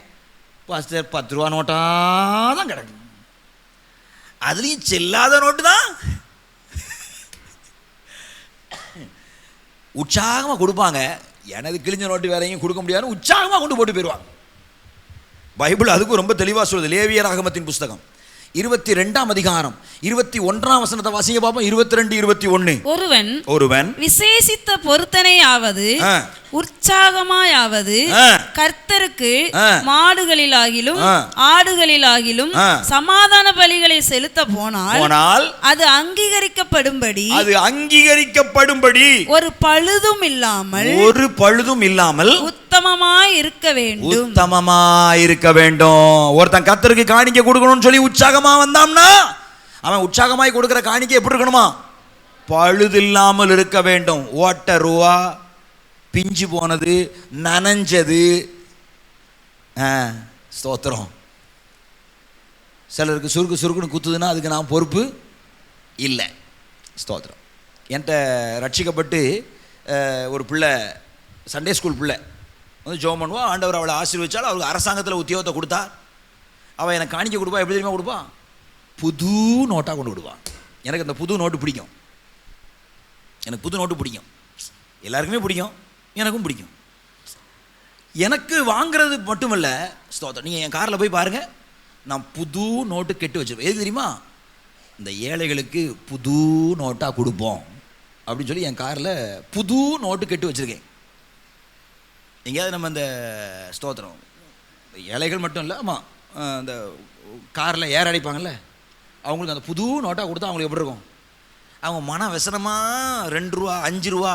பாஸ்டர் 10 ரூபா நோட்டாக தான் கிடக்கு, அதுலேயும் செல்லாத நோட்டு தான். உற்சாகமாக கொடுப்பாங்க. எனது கிழிஞ்ச நோட்டு வேற எங்கேயும் கொடுக்க முடியாது, உற்சாகமாக கொண்டு போட்டு போயிடுவாங்க. பைபிள் அதுக்கு ரொம்ப தெளிவாக சொல்லுது. லேவியராகமத்தின் புஸ்தகம் 22ஆம் அதிகாரம் 21ஆம் வசனத்தை வாசிங்க பாப்போம். 22, 21. ஒருவன் விசேஷித்த பொருத்தனையாவது உற்சாகமாயாவது கர்த்தருக்கு மாடுகளிலாகிலும் ஆடுகளிலாகிலும் சமாதான பலிகளை செலுத்த போனால் அது அங்கீகரிக்கப்படும்படி ஒரு பழுதும் இல்லாமல் உத்தமமாய் இருக்க வேண்டும். ஒருத்தன் கர்த்தருக்கு காணிக்கை கொடுக்கணும்னு சொல்லி உற்சாகமா வந்தாம்னா அவன் உற்சாகமாய் கொடுக்கிற காணிக்கை எப்படி இருக்கணுமா? பழுது இல்லாமல் இருக்க வேண்டும். ஓட்ட ரூபா, பிஞ்சு போனது, நனைஞ்சது. ஸ்தோத்திரம். சிலருக்கு சுருக்குன்னு குத்துதுன்னா அதுக்கு நான் பொறுப்பு இல்லை. ஸ்தோத்திரம். என்கிட்ட ரட்சிக்கப்பட்டு ஒரு பிள்ளை, சண்டே ஸ்கூல் பிள்ளை வந்து ஜெபம் பண்ணுவா. ஆண்டவர் அவளை ஆசீர்வதிச்சாலும் அவளுக்கு அரசாங்கத்தில் உத்தியோகத்தை கொடுத்தா. அவள் எனக்கு காணிக்கை கொடுப்பா. எப்படி தெரியுமா கொடுப்பா? புது நோட்டாக கொண்டு விடுவான். எனக்கு அந்த புது நோட்டு பிடிக்கும். எனக்கு புது நோட்டு பிடிக்கும். எல்லாருக்குமே பிடிக்கும், எனக்கும் பிடிக்கும். எனக்கு வாங்கிறது மட்டுமல்ல, ஸ்தோத்திரம், நீங்கள் என் காரில் போய் பாருங்கள், நான் புது நோட்டு கெட்டு வச்சுருப்பேன். எது தெரியுமா? இந்த ஏழைகளுக்கு புது நோட்டாக கொடுப்போம் அப்படின்னு சொல்லி என் காரில் புது நோட்டு கெட்டு வச்சுருக்கேன். எங்கேயாவது நம்ம இந்த ஸ்தோத்திரம் ஏழைகள் மட்டும் இல்லை, ஆமாம், அந்த காரில் ஏர் அடைப்பாங்கள்ல, அவங்களுக்கு அந்த புது நோட்டாக கொடுத்தா அவங்களுக்கு எப்படி இருக்கும்? அவங்க மன விசனமாக 2 ரூபா 5 ரூபா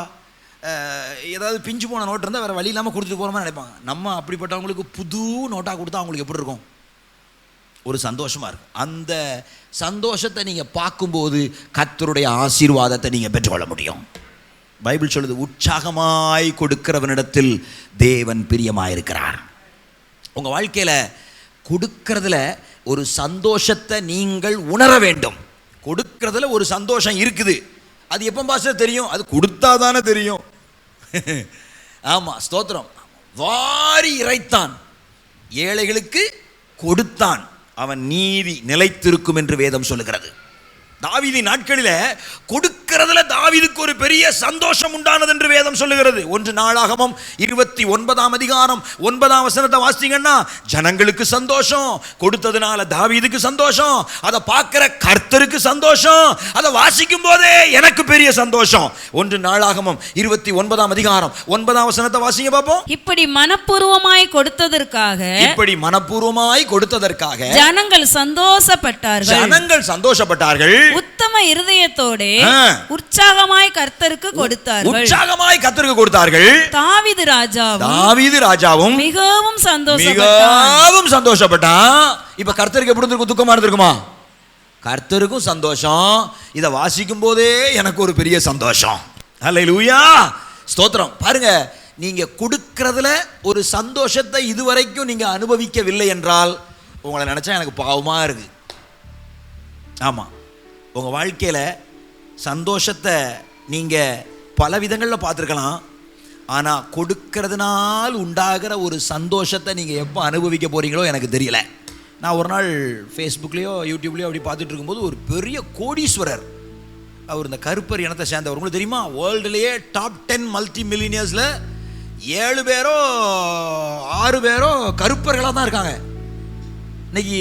ஏதாவது பிஞ்சு போன நோட்டு இருந்தால் வேறு வழி இல்லாமல் கொடுத்துட்டு போகிற மாதிரி நினைப்பாங்க. நம்ம அப்படிப்பட்டவங்களுக்கு புது நோட்டாக கொடுத்தா அவங்களுக்கு எப்படி இருக்கும்? ஒரு சந்தோஷமாக இருக்கும். அந்த சந்தோஷத்தை நீங்கள் பார்க்கும்போது கர்த்தருடைய ஆசீர்வாதத்தை நீங்கள் பெற்றுக்கொள்ள முடியும். பைபிள் சொல்லுது, உற்சாகமாய் கொடுக்கிறவனிடத்தில் தேவன் பிரியமாயிருக்கிறார். உங்கள் வாழ்க்கையில் கொடுக்கறதுல ஒரு சந்தோஷத்தை நீங்கள் உணர வேண்டும். கொடுக்கறதுல ஒரு சந்தோஷம் இருக்குது. அது எப்போ பாஸ்டர் தெரியும்? அது கொடுத்தா தானே தெரியும். ஆமாம், ஸ்தோத்திரம். வாரி இறைத்தான், ஏழைகளுக்கு கொடுத்தான், அவன் நீதி நிலைத்திருக்கும் என்று வேதம் சொல்லுகிறது. தாவீதின் நாட்களில் கொடுக்கிறதுல தாவீதுக்கு ஒரு பெரிய சந்தோஷம் உண்டானது என்று வேதம் சொல்லுகிறது. 1 நாளாகமம் 29ஆம் அதிகாரம் 9ஆம் வசனத்தை வாசிங்கன்னா, ஜனங்களுக்கு சந்தோஷம், கொடுத்ததுனால தாவீதுக்கு சந்தோஷம், அதை பார்க்கிற கர்த்தருக்கு சந்தோஷம், அதை வாசிக்கும் போதே எனக்கு பெரிய சந்தோஷம். 1 நாளாகமம் 29ஆம் அதிகாரம் 9ஆம் வசனத்தை வாசிங்க பார்ப்போம். இப்படி மனப்பூர்வமாய் கொடுத்ததற்காக ஜனங்கள் சந்தோஷப்பட்டார்கள். உத்தம இருதயத்தோடு உற்சாகமாய் கர்த்தருக்கு கொடுத்தார்கள். தாவீது ராஜாவும் மிகவும் சந்தோஷப்பட்டான். இப்ப கர்த்தருக்கு எப்படி இருந்திருக்கும்? துக்கமா இருந்திருக்குமா? கர்த்தருக்கும் சந்தோஷம். இதை வாசிக்கும் போதே எனக்கு ஒரு பெரிய சந்தோஷம். அல்லேலூயா, ஸ்தோத்திரம். பாருங்க, நீங்க கொடுக்கிறதுல ஒரு சந்தோஷத்தை இதுவரைக்கும் நீங்க அனுபவிக்கவில்லை என்றால் உங்களை நினைச்சா எனக்கு பாவமா இருக்கு. ஆமா, உங்க வாழ்க்கையில சந்தோஷத்தை நீங்க பல விதங்களில் பார்த்துருக்கலாம். ஆனால் கொடுக்கறதுனால் உண்டாகிற ஒரு சந்தோஷத்தை நீங்கள் எப்போ அனுபவிக்க போகிறீங்களோ எனக்கு தெரியல. நான் ஒரு நாள் ஃபேஸ்புக்லேயோ யூடியூப்லேயோ அப்படி பார்த்துட்டு இருக்கும்போது ஒரு பெரிய கோடீஸ்வரர், அவர் இந்த கருப்பர் இனத்தை சேர்ந்தவர். உங்களுக்கு தெரியுமா? வேர்ல்டுலேயே டாப் 10 மல்டி மில்லியனியர்ஸில் 7 பேரோ 6 பேரோ கருப்பர்களாக தான் இருக்காங்க. இன்னைக்கு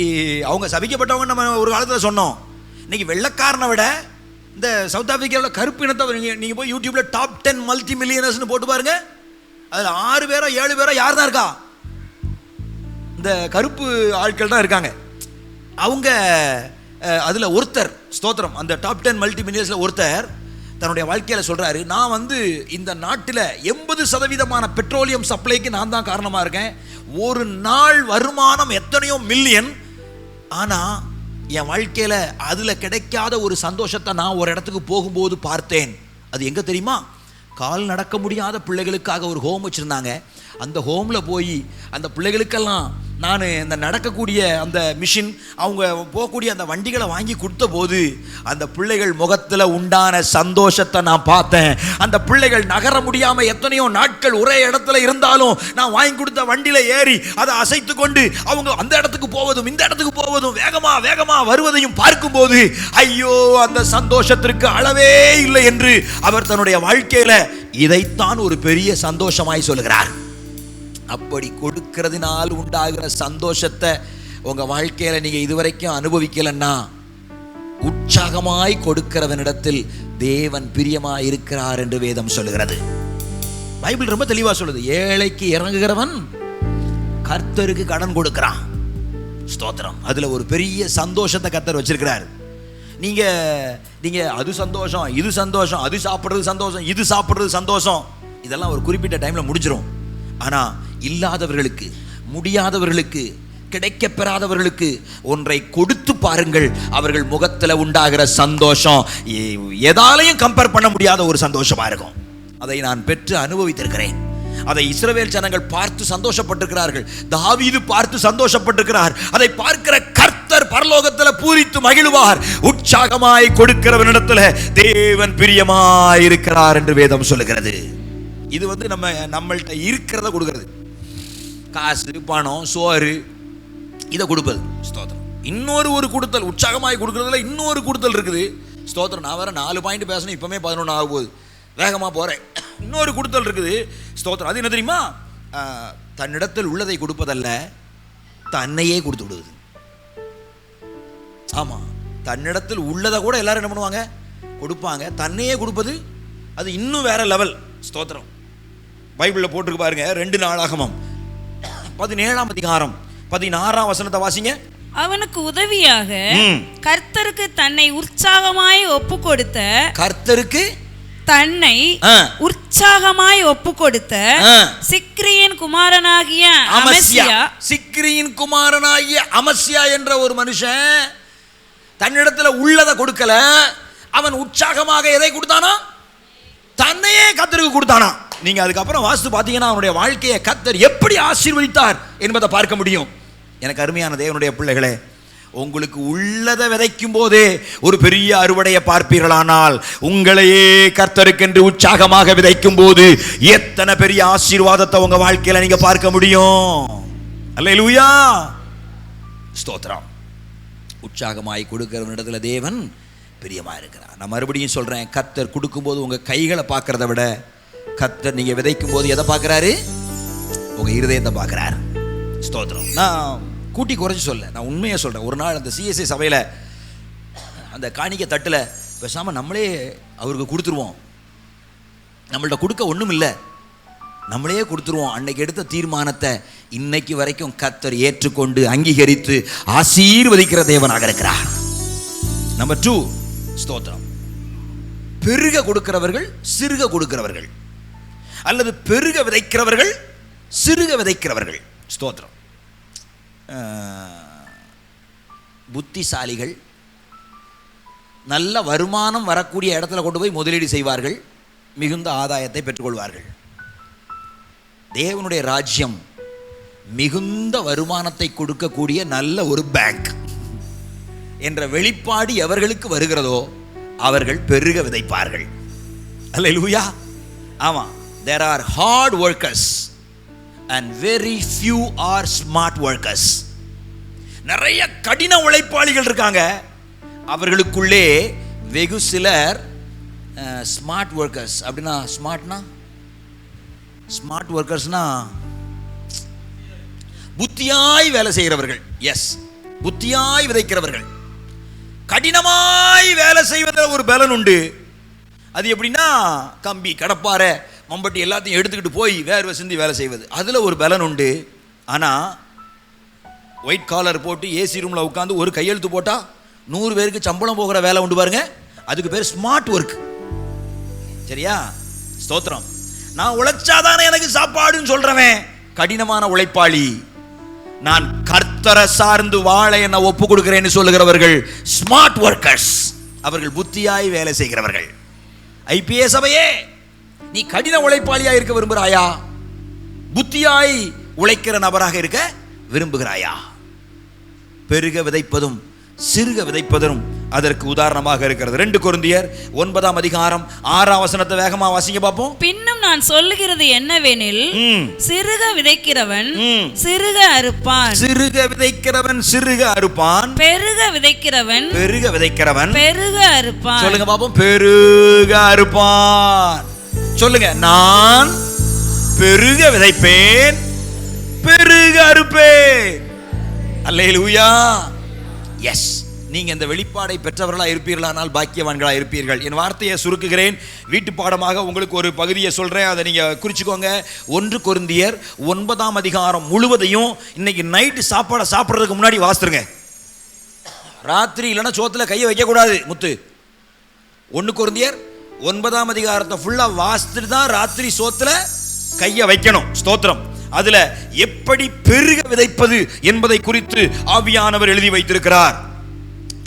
அவங்க சபிக்கப்பட்டவங்க நம்ம ஒரு காலத்தில் சொன்னோம். இன்னைக்கு வெள்ளைக்காரனை விட இந்த சவுத் ஆப்பிரிக்காவில் கருப்பு இனத்தை நீங்கள் போய் யூடியூப்ல டாப் 10 மல்டி மில்லியனர்ஸ்னு போட்டு பாருங்க. அதில் 6 பேரோ 7 பேரோ யார் தான் இருக்கா? இந்த கருப்பு ஆட்கள் தான் இருக்காங்க. அவங்க அதில் ஒருத்தர், ஸ்தோத்திரம், அந்த டாப் 10 மல்டி மில்லியனர்ஸில் ஒருத்தர் தன்னுடைய வாழ்க்கையில் சொல்கிறாரு, நான் வந்து இந்த நாட்டில் 80% பெட்ரோலியம் சப்ளைக்கு நான் தான் காரணமாக இருக்கேன். ஒரு நாள் வருமானம் எத்தனையோ மில்லியன், ஆனால் என் வாழ்க்கையில் அதில் கிடைக்காத ஒரு சந்தோஷத்தை நான் ஒரு இடத்துக்கு போகும்போது பார்த்தேன். அது எங்கே தெரியுமா? கால் நடக்க முடியாத பிள்ளைகளுக்காக ஒரு ஹோம் வச்சுருந்தாங்க. அந்த ஹோமில் போய் அந்த பிள்ளைகளுக்கெல்லாம் நான் இந்த நடக்கக்கூடிய அந்த மிஷின், அவங்க போகக்கூடிய அந்த வண்டிகளை வாங்கி கொடுத்த போது அந்த பிள்ளைகள் முகத்தில் உண்டான சந்தோஷத்தை நான் பார்த்தேன். அந்த பிள்ளைகள் நகர முடியாமல் எத்தனையோ நாட்கள் ஒரே இடத்துல இருந்தாலும் நான் வாங்கி கொடுத்த வண்டியில் ஏறி அதை அசைத்து கொண்டு அவங்க அந்த இடத்துக்கு போவதும் இந்த இடத்துக்கு போவதும் வேகமாக வருவதையும் பார்க்கும்போது ஐயோ, அந்த சந்தோஷத்திற்கு அளவே இல்லை என்று அவர் தன்னுடைய வாழ்க்கையில் இதைத்தான் ஒரு பெரிய சந்தோஷமாய் சொல்லுகிறார். அப்படி கொடுக்கிறதுனால் உண்டாகிற சந்தோஷத்தை உங்க வாழ்க்கையில நீங்க இதுவரைக்கும் அனுபவிக்கலன்னா, உற்சாகமாய் கொடுக்கிறவனிடத்தில் தேவன் பிரியமாய் இருக்கிறார் என்று வேதம் சொல்லுகிறது. பைபிள் ரொம்ப தெளிவா சொல்லுது, ஏழைக்கு இறங்குகிறவன் கர்த்தருக்கு கடன் கொடுக்கிறான். ஸ்தோத்திரம். அதுல ஒரு பெரிய சந்தோஷத்தை கர்த்தர் வச்சிருக்கிறார். நீங்க அது சந்தோஷம், இது சந்தோஷம், அது சாப்பிடுறது சந்தோஷம், இது சாப்பிடுறது சந்தோஷம், இதெல்லாம் ஒரு குறிப்பிட்ட டைம்ல முடிஞ்சிடும். ஆனா இல்லாதவர்களுக்கு, முடியாதவர்களுக்கு, கிடைக்கப்பெறாதவர்களுக்கு ஒன்றை கொடுத்து பாருங்கள். அவர்கள் முகத்தில் உண்டாகிற சந்தோஷம் எதாலையும் கம்பேர் பண்ண முடியாத ஒரு சந்தோஷமா இருக்கும். அதை நான் பெற்று அனுபவித்திருக்கிறேன். அதை இஸ்ரவேல் ஜனங்கள் பார்த்து சந்தோஷப்பட்டிருக்கிறார்கள். தாவீது பார்த்து சந்தோஷப்பட்டிருக்கிறார். அதை பார்க்கிற கர்த்தர் பரலோகத்தில் பூரித்து மகிழ்வார். உற்சாகமாய் கொடுக்கிறவனிடத்தில் தேவன் பிரியமாய் இருக்கிறார் என்று வேதம் சொல்லுகிறது. இது வந்து நம்மள்கிட்ட இருக்கிறத கொடுக்கிறது. காசு, பணம், சோறு, இதை கொடுப்பது. ஸ்தோத்திரம். இன்னொரு கொடுத்தல், உற்சாகமாய் கொடுக்கறதுல இன்னொரு கொடுத்தல் இருக்குது. ஸ்தோத்திரம். நான் வேற 4 பாயிண்ட் பேசணும், இப்பவுமே 11 ஆக போகுது, வேகமா போறேன். இன்னொரு கொடுத்தல் இருக்குது. ஸ்தோத்திரம். அது என்ன தெரியுமா? தன்னிடத்தில் உள்ளதை கொடுப்பதல்ல, தன்னையே கொடுத்து விடுவது. ஆமா, தன்னிடத்தில் உள்ளதை கூட எல்லாரும் என்ன பண்ணுவாங்க? கொடுப்பாங்க. தன்னையே கொடுப்பது அது இன்னும் வேற லெவல். ஸ்தோத்திரம். பைபிள்ல போட்டுருக்கு பாருங்க, 2 நாளாகமம் 17ஆம் அதிகாரம் 16ஆம் வசனத்தை வாசிங்க. அவனுக்கு உதவியாக கர்த்தருக்கு தன்னை உற்சாகமாய் ஒப்பு கொடுத்த, கர்த்தருக்கு தன்னை உற்சாகமாய் ஒப்பு கொடுத்த சிக்ரியின் குமாரனாகிய அமஸ்யா. சிக்ரியின் குமாரனாகிய அமஸ்யா என்ற ஒரு மனுஷன் தன்னிடத்துல உள்ளதை கொடுக்கல, அவன் உற்சாகமாக எதை கொடுத்தானா? தன்னையே கர்த்தருக்கு கொடுத்தானா. நீங்க அதுக்கப்புறம் வாசித்து பார்த்தீங்கன்னா அவனுடைய வாழ்க்கையை கர்த்தர் எப்படி ஆசீர்வதித்தார் என்பதை பார்க்க முடியும். எனக்கு அருமையான தேவனுடைய பிள்ளைகளே, உங்களுக்கு உள்ளதை விதைக்கும் போதே ஒரு பெரிய அறுவடையை பார்ப்பீர்களானால், உங்களையே கர்த்தருக்கென்று உற்சாகமாக விதைக்கும் போது எத்தனை பெரிய ஆசீர்வாதத்தை உங்க வாழ்க்கையில நீங்க பார்க்க முடியும். அல்லேலூயா, ஸ்தோத்திரம். உற்சாகமாய் கொடுக்கிறவனிடத்துல தேவன் பிரியமா இருக்கிறார். நான் மறுபடியும் சொல்றேன், கர்த்தர் கொடுக்கும்போது உங்க கைகளை பார்க்கறத விட கர்த்தர் நீங்க விதைக்கும் போது எதை பார்க்கிறாரு? உங்க இருதயத்தை பார்க்கிறார். ஸ்தோத்திரம். நான் கூட்டி குறைச்சி சொல்ல, நான் உண்மையை சொல்றேன். ஒரு நாள் அந்த சிஎஸ்ஐ சபையில் அந்த காணிக்கை தட்டில் பேசாமல் நம்மளே அவருக்கு கொடுத்துருவோம். நம்மள்ட்ட கொடுக்க ஒன்றும் இல்லை, நம்மளே கொடுத்துருவோம். அன்னைக்கு எடுத்த தீர்மானத்தை இன்னைக்கு வரைக்கும் கர்த்தர் ஏற்றுக்கொண்டு அங்கீகரித்து ஆசீர்வதிக்கிற தேவனாக இருக்கிறார். நம்பர் 2, ஸ்தோத்திரம். பெருக கொடுக்கிறவர்கள், சிறுக கொடுக்கிறவர்கள், அல்லது பெருக விதைக்கிறவர்கள், சிறுக விதைக்கிறவர்கள். ஸ்தோத்திரம். புத்திசாலிகள் நல்ல வருமானம் வரக்கூடிய இடத்துல கொண்டு போய் முதலீடு செய்வார்கள், மிகுந்த ஆதாயத்தை பெற்றுக்கொள்வார்கள். தேவனுடைய ராஜ்யம் மிகுந்த வருமானத்தை கொடுக்கக்கூடிய நல்ல ஒரு பேங்க் என்ற வெளிப்பாடு எவர்களுக்கு வருகிறதோ அவர்கள் பெருக விதைப்பார்கள். அல்லேலூயா. ஆமா, there are hard workers and very few are smart workers. நிறைய கடின உழைப்பாளிகள் இருக்காங்க, அவர்களுக்குள்ளே வெகு சிலர் ஸ்மார்ட் ஒர்க்கர்ஸ். அப்படின்னா ஸ்மார்ட்னா, ஸ்மார்ட் ஒர்க்கர்ஸ்னா புத்தியாய் வேலை செய்கிறவர்கள். எஸ், புத்தியாய் விதைக்கிறவர்கள். கடினமாய் வேலை செய்வதில் ஒரு பலன் உண்டு. அது எப்படின்னா, கம்பி, கடப்பாரை, மம்பட்டி எல்லாத்தையும் எடுத்துக்கிட்டு போய் வேர்வை சிந்தி வேலை செய்வது, அதில் ஒரு பலன் உண்டு. ஆனால் ஒயிட் காலர் போட்டு ஏசி ரூமில் உட்காந்து ஒரு கையெழுத்து போட்டால் 100 பேருக்கு சம்பளம் போகிற வேலை உண்டு பாருங்க, அதுக்கு பேர் ஸ்மார்ட் ஒர்க். சரியா? ஸ்தோத்திரம். நான் உழைச்சாதானே எனக்கு சாப்பாடுன்னு சொல்றவன் கடினமான உழைப்பாளி. நான் கர்த்தரை சார்ந்து வாழ என்ன ஒப்பு கொடுக்கிறேன்னு சொல்லுகிறவர்கள் ஸ்மார்ட் ஒர்க்கர்ஸ். அவர்கள் புத்தியாய் வேலை செய்கிறவர்கள். ஐபிஎஸ் சபையே, நீ கடின உழைப்பாளியா இருக்க விரும்புகிறாயா? புத்தியாய் உழைக்கிற நபராக இருக்க விரும்புகிறாயா? பெருக விதைப்பதும் சிறுக விதைப்பதும் அதற்கு உதாரணமாக இருக்கிறது. 2 கொரிந்தியர் 9ஆம் அதிகாரம் 6ஆம் வசனத்தை வேகமா வாசிங்க பாப்போம். பின்னும் நான் சொல்லுகிறது என்னவெனில், சிறுக விதைக்கிறவன் சிறுக அறுப்பான், சிறுக விதைக்கிறவன் சிறுக அறுப்பான், பெருக விதைக்கிறவன் பெருக விதைக்கிறவன் பெருக அறுப்பான். சொல்லுங்க பாப்போம். பெருக அறுப்பான். சொல்லுங்க. நான் பெருக விதைப்பேன், பெருக அறுப்பேன். அல்லேலூயா. எஸ், நீங்க இந்த வெளிப்பாடை பெற்றவர்களா இருப்பீர்களானால் பாக்கியவான்களா இருப்பீர்கள். என் வார்த்தையை சுருக்குகிறேன். வீட்டு பாடமாக உங்களுக்கு ஒரு பகுதியை சொல்றேன், அதை நீங்க குறிச்சுக்கோங்க. 1 கொரிந்தியர் 9ஆம் அதிகாரம் முழுவதையும் இன்னைக்கு நைட்டு சாப்பாடை சாப்பிட்றதுக்கு முன்னாடி வாசித்துருங்க. ராத்திரி இல்லைன்னா சோத்துல கையை வைக்க கூடாது. முத்து 1 கொரிந்தியர் 9ஆம் அதிகாரத்தை ஃபுல்லா வாசித்துட்டு தான் ராத்திரி சோத்துல கையை வைக்கணும். ஸ்தோத்திரம். அதுல எப்படி பெருக விதைப்பது என்பதை குறித்து ஆவியானவர் எழுதி வைத்திருக்கிறார்.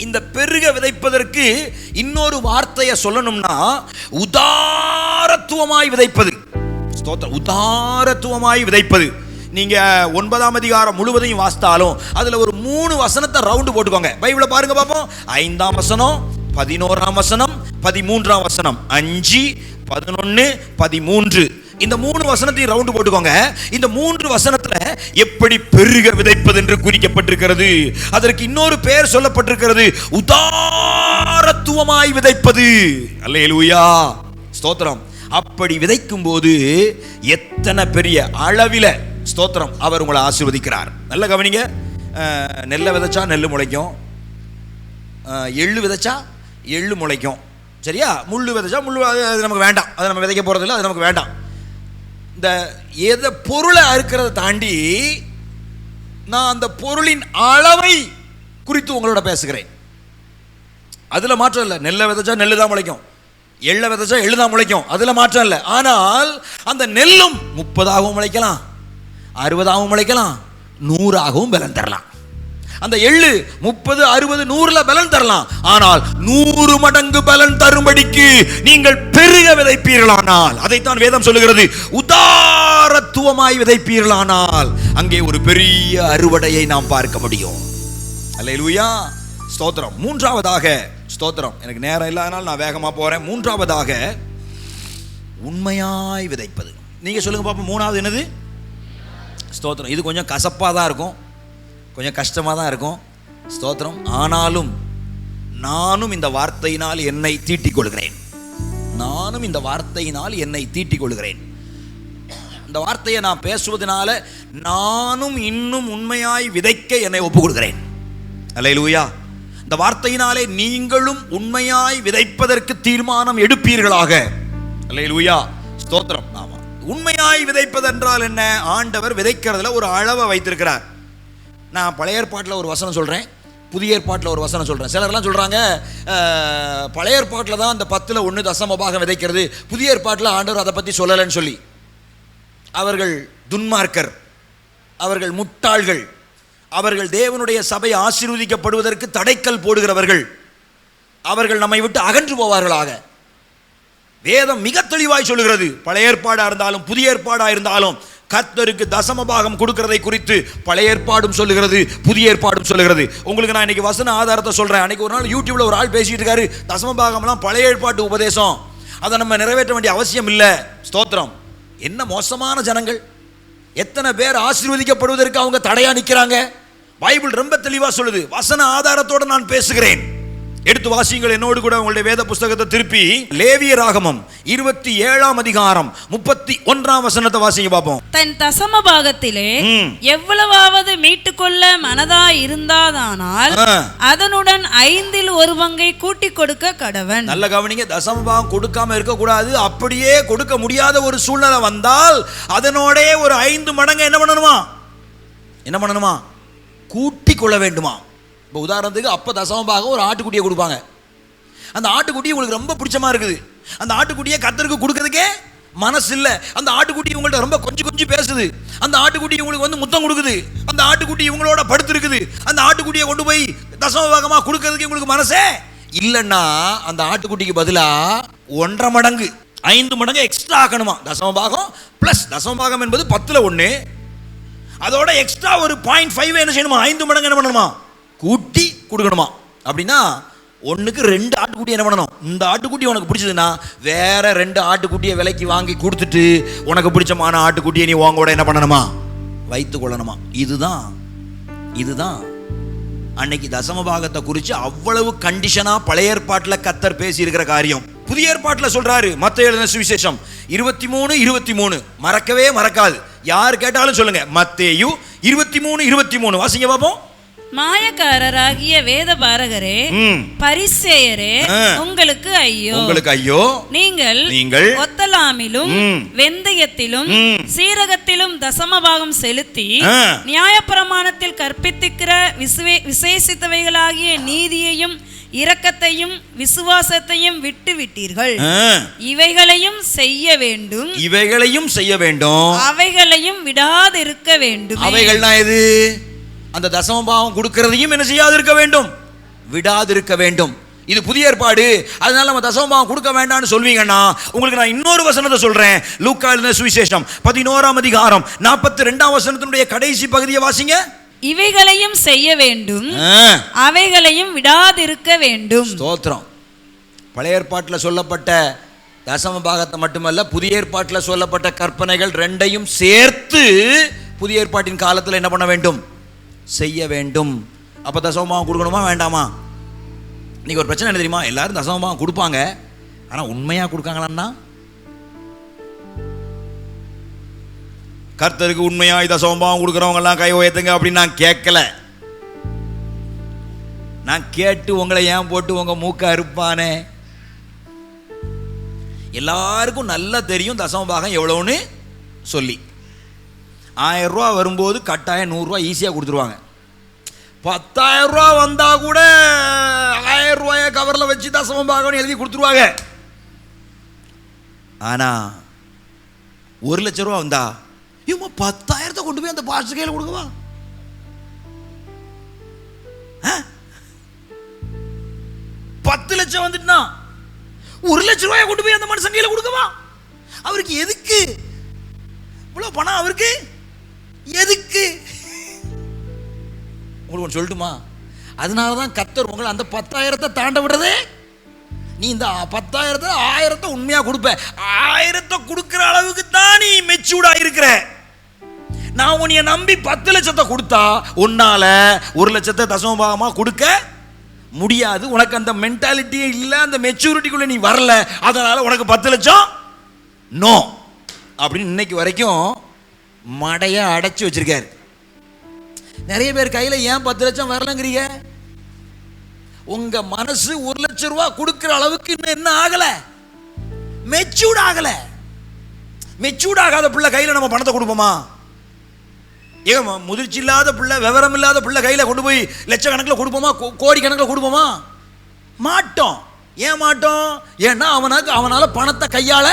இந்த பெருக விதைப்பதற்கு இன்னொரு வார்த்தையை சொல்லணும்னா உதாரத்துவமாய் விதைப்பது. ஸ்தோத்திரம். உதாரத்துவமாய் விதைப்பது. நீங்க 9ஆம் அதிகாரம் முழுவதையும் வாசித்தாலும் அதுல ஒரு 3 வசனத்தை ரவுண்டு போட்டுக்கோங்க. பைபிளை பாருங்க பாப்போம். 5ஆம் வசனம், 11ஆம் வசனம், 13ஆம் வசனம், 5, 11, 13. இந்த 3 வசனத்தையும் ரவுண்டு போட்டுக்கோங்க. இந்த 3 வசனத்துல எப்படி பெருக விதைப்பது என்று குறிக்கப்பட்டிருக்கிறது. அதற்கு இன்னொரு பெயர் சொல்லப்பட்டிருக்கிறது, உதாரத்துவமாய் விதைப்பது. அல்லேலூயா. ஸ்தோத்திரம். அப்படி விதைக்கும் போது எத்தனை பெரிய அளவில, ஸ்தோத்திரம், அவர் உங்களை ஆசீர்வதிக்கிறார். நல்ல கவனிங்க. நெல்லை விதைச்சா நெல் முளைக்கும், எள்ளு விதைச்சா எள்ளு முளைக்கும். சரியா? முள்ளு விதைச்சா முள்ளு, அது நமக்கு வேண்டாம், அது நம்ம விதைக்க போறதில்லை, அது நமக்கு வேண்டாம். இந்த எதை பொருளை அறுக்கிறத தாண்டி நான் அந்த பொருளின் அளவை குறித்து உங்களோட பேசுகிறேன். அதுல மாற்றம் இல்லை. நெல்லை விதைச்சா நெல்லு தான் முளைக்கும், எள்ள விதைச்சா எள்ளு தான் முளைக்கும், அதுல மாற்றம் இல்லை. ஆனால் அந்த நெல்லும் 30ஆகவும் முளைக்கலாம், 60ஆகவும் முளைக்கலாம், 100ஆகவும் பலன் தரலாம். அந்த எள்ளு 30, 60, 100ல பலன் தரலாம். ஆனால் 100 மடங்கு பலன் தரும்படிக்கு நீங்கள் பெருக விதைப்பீர்களானால், அதைத்தான் வேதம் சொல்லுகிறது, உதாரத்துவமாய் விதைப்பீர்களானால் அங்கே ஒரு பெரிய அறுவடையை நாம் பார்க்க முடியும். அல்லேலூயா. ஸ்தோத்திரம். 3ஆவதாக, ஸ்தோத்திரம், எனக்கு நேரம் இல்லாதனால நான் வேகமா போறேன். 3ஆவதாக உண்மையாய் விதைப்பது. நீங்க சொல்லுங்க பாப்போம். 3வது என்னது? ஸ்தோத்திரம். இது கொஞ்சம் கசப்பா தான் இருக்கும், கொஞ்சம் கஷ்டமாக தான் இருக்கும். ஸ்தோத்திரம். ஆனாலும் நானும் இந்த வார்த்தையினால் என்னை தீட்டிக் கொள்கிறேன். நானும் இந்த வார்த்தையினால் என்னை தீட்டிக் கொள்கிறேன். இந்த வார்த்தையை நான் பேசுவதனால நானும் இன்னும் உண்மையாய் விதைக்க என்னை ஒப்புக் கொடுக்கிறேன். அல்லேலூயா. இந்த வார்த்தையினாலே நீங்களும் உண்மையாய் விதைப்பதற்கு தீர்மானம் எடுப்பீர்களாக. அல்லேலூயா. ஸ்தோத்திரம். ஆமா, உண்மையாய் விதைப்பதென்றால் என்ன? ஆண்டவர் விதைக்கிறதுல ஒரு அளவை வைத்திருக்கிறார். நான் பழைய ஏற்பாட்டில் ஒரு வசனம் சொல்கிறேன், புதிய ஏற்பாட்டில் ஒரு வசனம் சொல்கிறேன். சிலர்லாம் சொல்கிறாங்க பழைய ஏற்பாட்டில் தான் அந்த 10ல் 1 தசமபாகம் விதைக்கிறது, புதிய ஏற்பாட்டில் ஆண்டவர் அதை பற்றி சொல்லலைன்னு சொல்லி. அவர்கள் துன்மார்க்கர், அவர்கள் முட்டாள்கள், அவர்கள் தேவனுடைய சபை ஆசீர்வதிக்கப்படுவதற்கு தடைக்கல் போடுகிறவர்கள். அவர்கள் நம்மை விட்டு அகன்று போவார்களாக. வேதம் மிக தெளிவாய் சொல்லுகிறது. பழைய ஏற்பாடாக இருந்தாலும் புதிய ஏற்பாடாக இருந்தாலும் கர்த்தருக்கு தசமபாகம் கொடுக்கிறதை குறித்து பழைய ஏற்பாடும் சொல்லுகிறது, புதிய ஏற்பாடும் சொல்லுகிறது. உங்களுக்கு நான் இன்னைக்கு வசன ஆதாரத்தை சொல்றேன். அன்னைக்கு ஒரு நாள் யூடியூப்ல ஒரு ஆள் பேசிட்டு இருக்காரு, தசமபாகம்லாம் பழைய ஏற்பாட்டு உபதேசம், அதை நம்ம நிறைவேற்ற வேண்டிய அவசியம் இல்லை. ஸ்தோத்திரம். என்ன மோசமான ஜனங்கள்! எத்தனை பேர் ஆசீர்வதிக்கப்படுவதற்கு அவங்க தடையா நிற்கிறாங்க. பைபிள் ரொம்ப தெளிவா சொல்லுது. வசன ஆதாரத்தோடு நான் பேசுகிறேன். எடுத்து வாசியுங்கள் என்னோடு கூட உங்களுடைய வேத புஸ்தகத்தை திருப்பி லேவியராகமம் 27ஆம் அதிகாரம் 31ஆம் வசனத்தை வாசிங்க பாப்போம். தன் தசம பாகத்திலே எவ்வளவாவது மீட்டுக்கொள்ள மனதா இருந்தாதானால் அதனுடன் 1/5 கூட்டிக் கொடுக்க கடவன். நல்ல கவனிங்க, தசம பாகம் கொடுக்காம இருக்க கூடாது. அப்படியே கொடுக்க முடியாத ஒரு சூழ்நிலை வந்தால் அதனோட ஒரு 5 மடங்கு என்ன பண்ணணுமா? கூட்டிக் கொள்ள வேண்டுமா? இப்போ உதாரணத்துக்கு அப்போ தசமபாகம் ஒரு ஆட்டுக்குட்டியை கொடுப்பாங்க. அந்த ஆட்டுக்குட்டி உங்களுக்கு ரொம்ப பிடிச்சமா இருக்குது. அந்த ஆட்டுக்குட்டியை கர்த்தருக்கு கொடுக்கறதுக்கே மனசு இல்லை. அந்த ஆட்டுக்குட்டி உங்கள்ட்ட ரொம்ப கொஞ்சம் பேசுது. அந்த ஆட்டுக்குட்டி உங்களுக்கு வந்து முத்தம் கொடுக்குது. அந்த ஆட்டுக்குட்டி இவங்களோட படுத்திருக்குது. அந்த ஆட்டுக்குட்டியை கொண்டு போய் தசமபாகமாக கொடுக்கறதுக்கு உங்களுக்கு மனசே இல்லைன்னா அந்த ஆட்டுக்குட்டிக்கு பதிலாக 1.5 மடங்கு 5 மடங்கு எக்ஸ்ட்ரா ஆக்கணுமா? தசமபாகம் பிளஸ் தசமபாகம் என்பது 10ல் 1, அதோட எக்ஸ்ட்ரா ஒரு 0.5 என்ன செய்யணுமா? 5 மடங்கு என்ன பண்ணணுமா? கூட்டி கொடுக்கணுமா? அப்படின்னா 1க்கு 2 ஆட்டுக்குட்டி என்ன பண்ணணும்? இந்த ஆட்டுக்குட்டி உனக்கு பிடிச்சதுன்னா வேற 2 ஆட்டுக்குட்டியை விலைக்கு வாங்கி கொடுத்துட்டு உனக்கு பிடிச்சமான ஆட்டுக்குட்டியை நீ உங்களோட என்ன பண்ணணுமா? வைத்து கொள்ளணுமா? இதுதான் அன்னைக்கு தசமபாகத்தை குறித்து அவ்வளவு கண்டிஷனா பழைய ஏற்பாட்டில் கர்த்தர் பேசி இருக்கிற காரியம் புதிய ஏற்பாட்டில் சொல்றாரு. மத்தேயு எழுதின சுவிசேஷம் 23:23 மறக்கவே மறக்காது. யார் கேட்டாலும் சொல்லுங்க. மத்தேயு 23:23 வாசிங்க பாப்போம். மாயக்காரராகிய வேத பாரகரே, பரிசேயரே, உங்களுக்கு ஐயோ! நீங்கள் ஒத்தலாமிலும் வெந்தயத்திலும் சீரகத்திலும் தசமபாகம் செலுத்தி நியாயப்பிரமாணத்தில் கற்பித்திருக்கிற விசேஷித்தவைகளாகிய நீதியையும் இரக்கத்தையும் விசுவாசத்தையும் விட்டு விட்டீர்கள். இவைகளையும் செய்ய வேண்டும், அவைகளையும் விடாதிருக்க வேண்டும். அவைகள்னா எது? அந்த தசமபாகம் கொடுக்கிறதையும் என்ன செய்யாது இருக்க வேண்டும்? விடாது இருக்க வேண்டும். இது புதிய ஏற்பாடு. அதனால நம்ம தசமபாகம் கொடுக்க வேண்டாம்னு சொல்வீங்கன்னா உங்களுக்கு நான் இன்னொரு வசனத்தை சொல்றேன். லூக்கா எழுதின சுவிசேஷம் 11ஆம் அதிகாரம் 42ஆம் வசனத்தினுடைய கடைசி பகுதியை வாசிங்க. இவைகளையும் செய்ய வேண்டும், அவைகளையும் விடாதிருக்க வேண்டும். ஸ்தோத்திரம். பழைய ஏற்பாட்டில் சொல்லப்பட்ட தசமபாகத்தை மட்டுமல்ல, புதிய ஏற்பாட்டில் சொல்லப்பட்ட கற்பனைகள் 2ஐயும் சேர்த்து புதிய ஏற்பாட்டின் காலத்தில் என்ன பண்ண வேண்டும்? செய்ய வேண்டும். அப்போ தசமபாகம் கொடுக்கணுமா வேண்டாமா? இன்னைக்கு ஒரு பிரச்சனை என்ன தெரியுமா? எல்லாரும் தசமபாகம் கொடுப்பாங்க, ஆனால் உண்மையாக கொடுக்காங்களான்னா? கர்த்தருக்கு உண்மையாக தசமபாகம் கொடுக்குறவங்கெல்லாம் கை உயர்த்துங்க அப்படின்னு நான் கேட்கல. நான் கேட்டு உங்களை ஏன் போட்டு உங்கள் மூக்க அறுப்பானே? எல்லாருக்கும் நல்லா தெரியும் தசமபாகம் எவ்வளோன்னு சொல்லி. 1000 ரூபா வரும்போது கட்டாயம் 100 ரூபா ஈஸியாக கொடுத்துருவாங்க. 10,000 ரூபா வந்தால் கூட 1000 ரூபாயை கவரில் வச்சு தசமபாகம்னு எழுதி கொடுத்துருவாங்க. ஆனால் 1,00,000 ரூபா வந்தா இவங்க 10,000 கொண்டு போய் அந்த பாஸ்டர் கையில் கொடுக்கவா? 10 லட்சம் வந்துட்டுனா 1,00,000 ரூபாயை கொண்டு போய் அந்த மனுஷன் கையில் கொடுக்கவா? அவருக்கு எதுக்கு இவ்வளோ பணம்? அவருக்கு எதுக்கு? உங்களுக்கு ஒன்று சொல்லட்டுமா? அதனால தான் கர்த்தர் உங்களை அந்த 10,000 தாண்ட விடுறதே. நீ இந்த 10,000 1000 உண்மையாக கொடுப்ப. 1000 கொடுக்குற அளவுக்கு தான் நீ மெச்சூர்டா இருக்கிற. நான் உன்னைய நம்பி 10 லட்சத்தை கொடுத்தா உன்னால 1 லட்சத்தை தசமபாகமாக கொடுக்க முடியாது. உனக்கு அந்த மென்டாலிட்டியே இல்லை, அந்த மெச்சூரிட்டிக்குள்ள நீ வரல. அதனால உனக்கு 10 லட்சம் நோ அப்படின்னு இன்னைக்கு வரைக்கும் மடைய அடைச்சி வச்சிருக்காரு. நிறைய பேர் கையில் ஏன் 10 லட்சம் வரலங்கிறீங்க? உங்க மனசு 1,00,000 ரூபா கொடுக்கிற அளவுக்கு இன்னும் என்ன ஆகல? மெச்சூர்ட் ஆகல. மெச்சூர்ட் ஆகாத பிள்ளை கையில் நம்ம பணத்தை கொடுப்போமா? ஏன் முதிர்ச்சி இல்லாத பிள்ளை, விவரம் இல்லாத பிள்ளை கையில் கொண்டு போய் லட்சக்கணக்கில் கொடுப்போமா? கோடி கணக்கில் கொடுப்போமா? மாட்டோம். ஏன் மாட்டோம்? ஏன்னா அவனால பணத்தை கையாள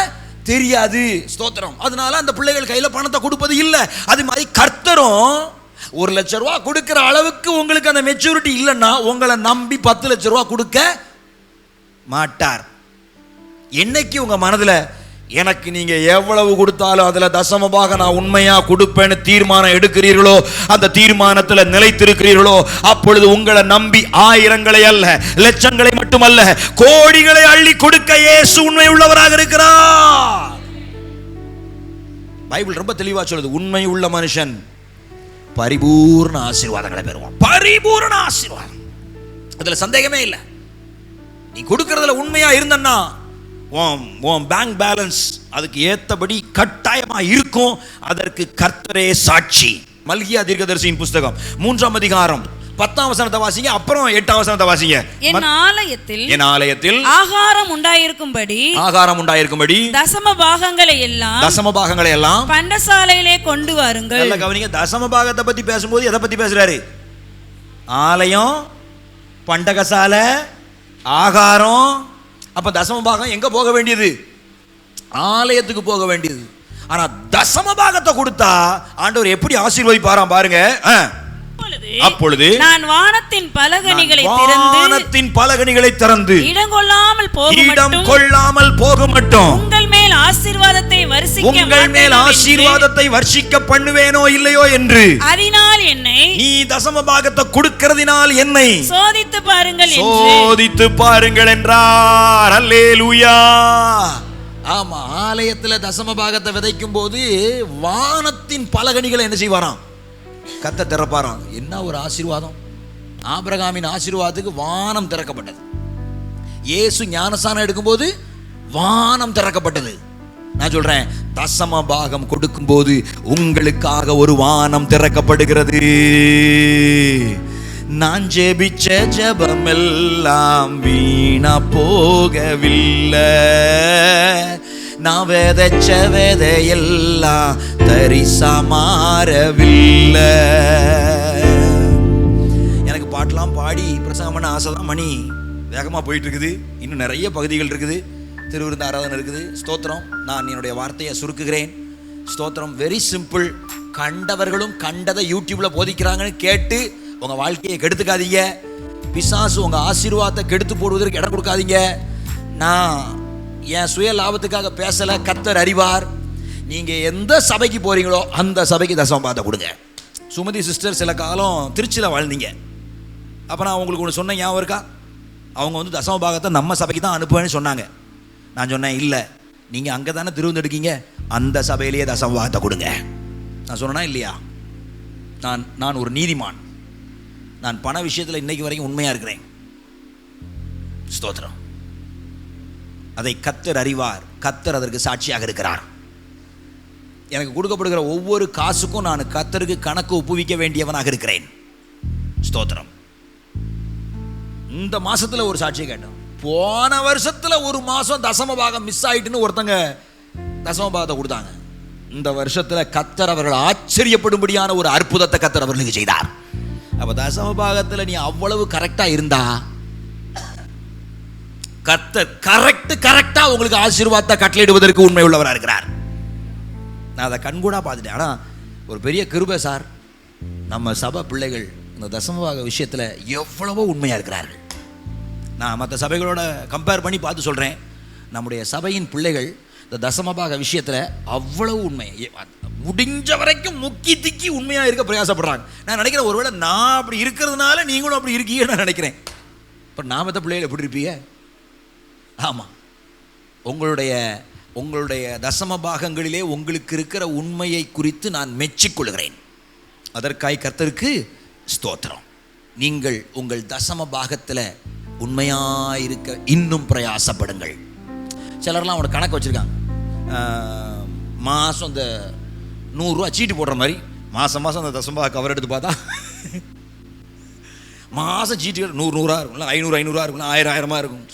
தெரியாது. ஸ்தோத்திரம். அதனால அந்த பிள்ளைகள் கையில் பணத்தை கொடுப்பது இல்லை. அது மாதிரி கர்த்தரும் 1,00,000 ரூபா கொடுக்கிற அளவுக்கு உங்களுக்கு அந்த மெச்சூரிட்டி இல்லைன்னா உங்களை நம்பி 10 லட்சம் ரூபா கொடுக்க மாட்டார். என்னைக்கு உங்க மனதில் எனக்கு நீங்க எவ்வளவு கொடுத்தாலும் அதுல தசமபாகம் நான் உண்மையா கொடுப்பேன்னு தீர்மானம் எடுக்கிறீர்களோ, அந்த தீர்மானத்தில் நிலைத்திருக்கிறீர்களோ, அப்பொழுது உங்களை நம்பி ஆயிரங்களை அல்ல, லட்சங்களை மட்டுமல்ல, கோடிகளை அள்ளி கொடுக்க இயேசு உண்மை உள்ளவராக இருக்கிறார். பைபிள் ரொம்ப தெளிவா சொல்லுது, உண்மை உள்ள மனுஷன் பரிபூர்ண ஆசீர்வாதங்களை பெறுவான். பரிபூர்ண ஆசீர்வாதம், அதுல சந்தேகமே இல்லை. நீ கொடுக்கறதுல உண்மையா இருந்தன்னா உன் பேங்க் பேலன்ஸ் அதுக்கு ஏத்தபடி கட்டாயமா இருக்கும். அதற்கு கர்த்தரே சாட்சி. மல்கியா தீர்க்கதரிசியின் புஸ்தகம் 3ஆம் அதிகாரம் 10ஆம் வசனத்தை வாசிங்க, அப்புறம் 8ஆம் வசனத்தை வாசிங்க. என் ஆலயத்தில் ஆகாரம் உண்டாயிருக்கும்படி தசம பாகங்களை எல்லாம் பண்டசாலையிலே கொண்டு வாருங்கள். நல்ல கவனிங்க, தசம பாகத்தை பத்தி பேசும்போது எதை பத்தி பேசுறாரு? ஆலயம், பண்டகசாலை, ஆகாரம். அப்ப தசம பாகம் எங்க போக வேண்டியது? ஆலயத்துக்கு போக வேண்டியது. ஆனா தசம பாகத்தை கொடுத்தா ஆண்டவர் எப்படி ஆசீர்வதிப்பாராம் பாருங்க. அப்பொழுது நான் வானத்தின் பலகணிகளை திறந்து இடம் கொள்ளாமல் போக மட்டும் உங்கள் மேல் ஆசீர்வாதத்தை வர்ஷிக்க பண்ணுவேனோ இல்லையோ என்று அதனால் என்னை நீ தசம பாகத்தை கொடுக்கிறதினால் என்னை சோதித்து பாருங்கள் என்றார். அல்லேலூயா. ஆமா, ஆலயத்துல தசம பாகத்தை விதைக்கும் போது வானத்தின் பலகணிகளை என்ன செய்வாராம்? கத்த திறப்பாராம். என்ன ஒரு ஆசீர்வாதம்! ஆபிரகாமின் ஆசீர்வாதத்துக்கு வானம் திறக்கப்பட்டது. இயேசு ஞானஸ்நானம் எடுக்கும்போது வானம் திறக்கப்பட்டது. நான் சொல்றேன், தசம பாகம் கொடுக்கும் போது உங்களுக்காக ஒரு வானம் திறக்கப்படுகிறது. நான் ஜெபிச்ச ஜெபமெல்லாம் வீணா போகவில்லை. நான் விதைச்ச விதையெல்லாம் தரிசா மாறவில்லை. எனக்கு பாட்டெல்லாம் பாடி பிரசங்கம் பண்ண ஆசை தான். மணி வேகமாக போயிட்டு இருக்குது. இன்னும் நிறைய பகுதிகள் இருக்குது. திருவிருந்த ஆராதனை இருக்குது. ஸ்தோத்திரம். நான் என்னுடைய வார்த்தையை சுருக்குகிறேன். ஸ்தோத்திரம். Very simple. கண்டவர்களும் கண்டதை யூடியூப்ல போதிக்கிறாங்கன்னு கேட்டு உங்க வாழ்க்கையை கெடுத்துக்காதீங்க. பிசாசு உங்க ஆசீர்வாதத்தை கெடுத்து போடுவதற்கு இடம் கொடுக்காதீங்க. நான் என் சுய லாபத்துக்காக பேசல. கர்த்தர் அறிவார். நீங்க எந்த சபைக்கு போறீங்களோ அந்த சபைக்கு தசம பாகத்தை கொடுங்க. சுமதி சிஸ்டர் சில காலம் திருச்சியில் வாழ்ந்தீங்க. அப்போ நான் உங்களுக்கு ஒன்று சொன்னேன், ஞாபகம் இருக்கா? அவங்க வந்து தசம பாகத்தை நம்ம சபைக்கு தான் அனுப்புவேன்னு சொன்னாங்க. நான் சொன்னேன், இல்லை, நீங்கள் அங்கே தானே திருவந்தெடுக்கீங்க, அந்த சபையிலேயே தசம பாகத்தை கொடுங்க. நான் சொன்னேன்னா இல்லையா? நான் ஒரு நீதிமான். நான் பண விஷயத்தில் இன்னைக்கு வரைக்கும் உண்மையாக இருக்கிறேன். ஸ்தோத்திரம். அதை கர்த்தர் அறிவார். கர்த்தர் அதற்கு சாட்சியாக இருக்கிறார். எனக்கு கொடுக்கப்படுகிற ஒவ்வொரு காசுக்கும் நான் கர்த்தருக்கு கணக்கு ஒப்புவிக்க வேண்டியவனாக இருக்கிறேன். ஸ்தோத்திரம். இந்த மாசத்துல ஒரு சாட்சியை கேட்டோம். போன வருஷத்துல ஒரு மாசம் தசம பாகம் மிஸ் ஆயிட்டுன்னு ஒருத்தங்க தசம பாகத்தை கொடுத்தாங்க. இந்த வருஷத்துல கர்த்தர் அவர்கள் ஆச்சரியப்படும்படியான ஒரு அற்புதத்தை கர்த்தர் அவர்களுக்கு செய்தார். அப்ப தசம பாகத்துல நீ அவ்வளவு கரெக்டா இருந்தா கர்த்தர் கரெக்டா உங்களுக்கு ஆசீர்வாதத்தை கட்டளையிடுவதற்கு உண்மை உள்ளவராக இருக்கிறார். நான் அதை கண்கூடா பார்த்துட்டேன். ஆனால் ஒரு பெரிய கிருபை சார், நம்ம சபை பிள்ளைகள் இந்த தசமபாக விஷயத்தில் எவ்வளவோ உண்மையாக இருக்கிறார்கள். நான் மற்ற சபைகளோட கம்பேர் பண்ணி பார்த்து சொல்கிறேன், நம்முடைய சபையின் பிள்ளைகள் இந்த தசமபாக விஷயத்தில் அவ்வளவு உண்மை, முடிஞ்ச வரைக்கும் முக்கி திக்கி உண்மையாக இருக்க பிரயாசப்படுறாங்க. நான் நினைக்கிறேன், ஒருவேளை நான் அப்படி இருக்கிறதுனால நீங்களும் அப்படி இருக்கீங்கன்னு நான் நினைக்கிறேன். இப்போ நாமத்த பிள்ளைகள் எப்படி இருப்பீங்க? ஆமாம், உங்களுடைய தசம பாகங்களிலே உங்களுக்கு இருக்கிற உண்மையை குறித்து நான் மெச்சிக்கொள்கிறேன். அதற்காய் கர்த்தருக்கு ஸ்தோத்திரம். நீங்கள் உங்கள் தசம பாகத்தில் உண்மையாயிருக்க இன்னும் பிரயாசப்படுங்கள். சிலர்லாம் அவனோட கணக்கு வச்சுருக்காங்க. மாதம் இந்த 100 ரூபா சீட்டு போடுற மாதிரி மாதம் அந்த தசமபாக கவர் எடுத்து பார்த்தா மாதம் சீட்டுகள் 100 இருக்கும்ல, 500 இருக்கும்ல, 1000 இருக்கும்.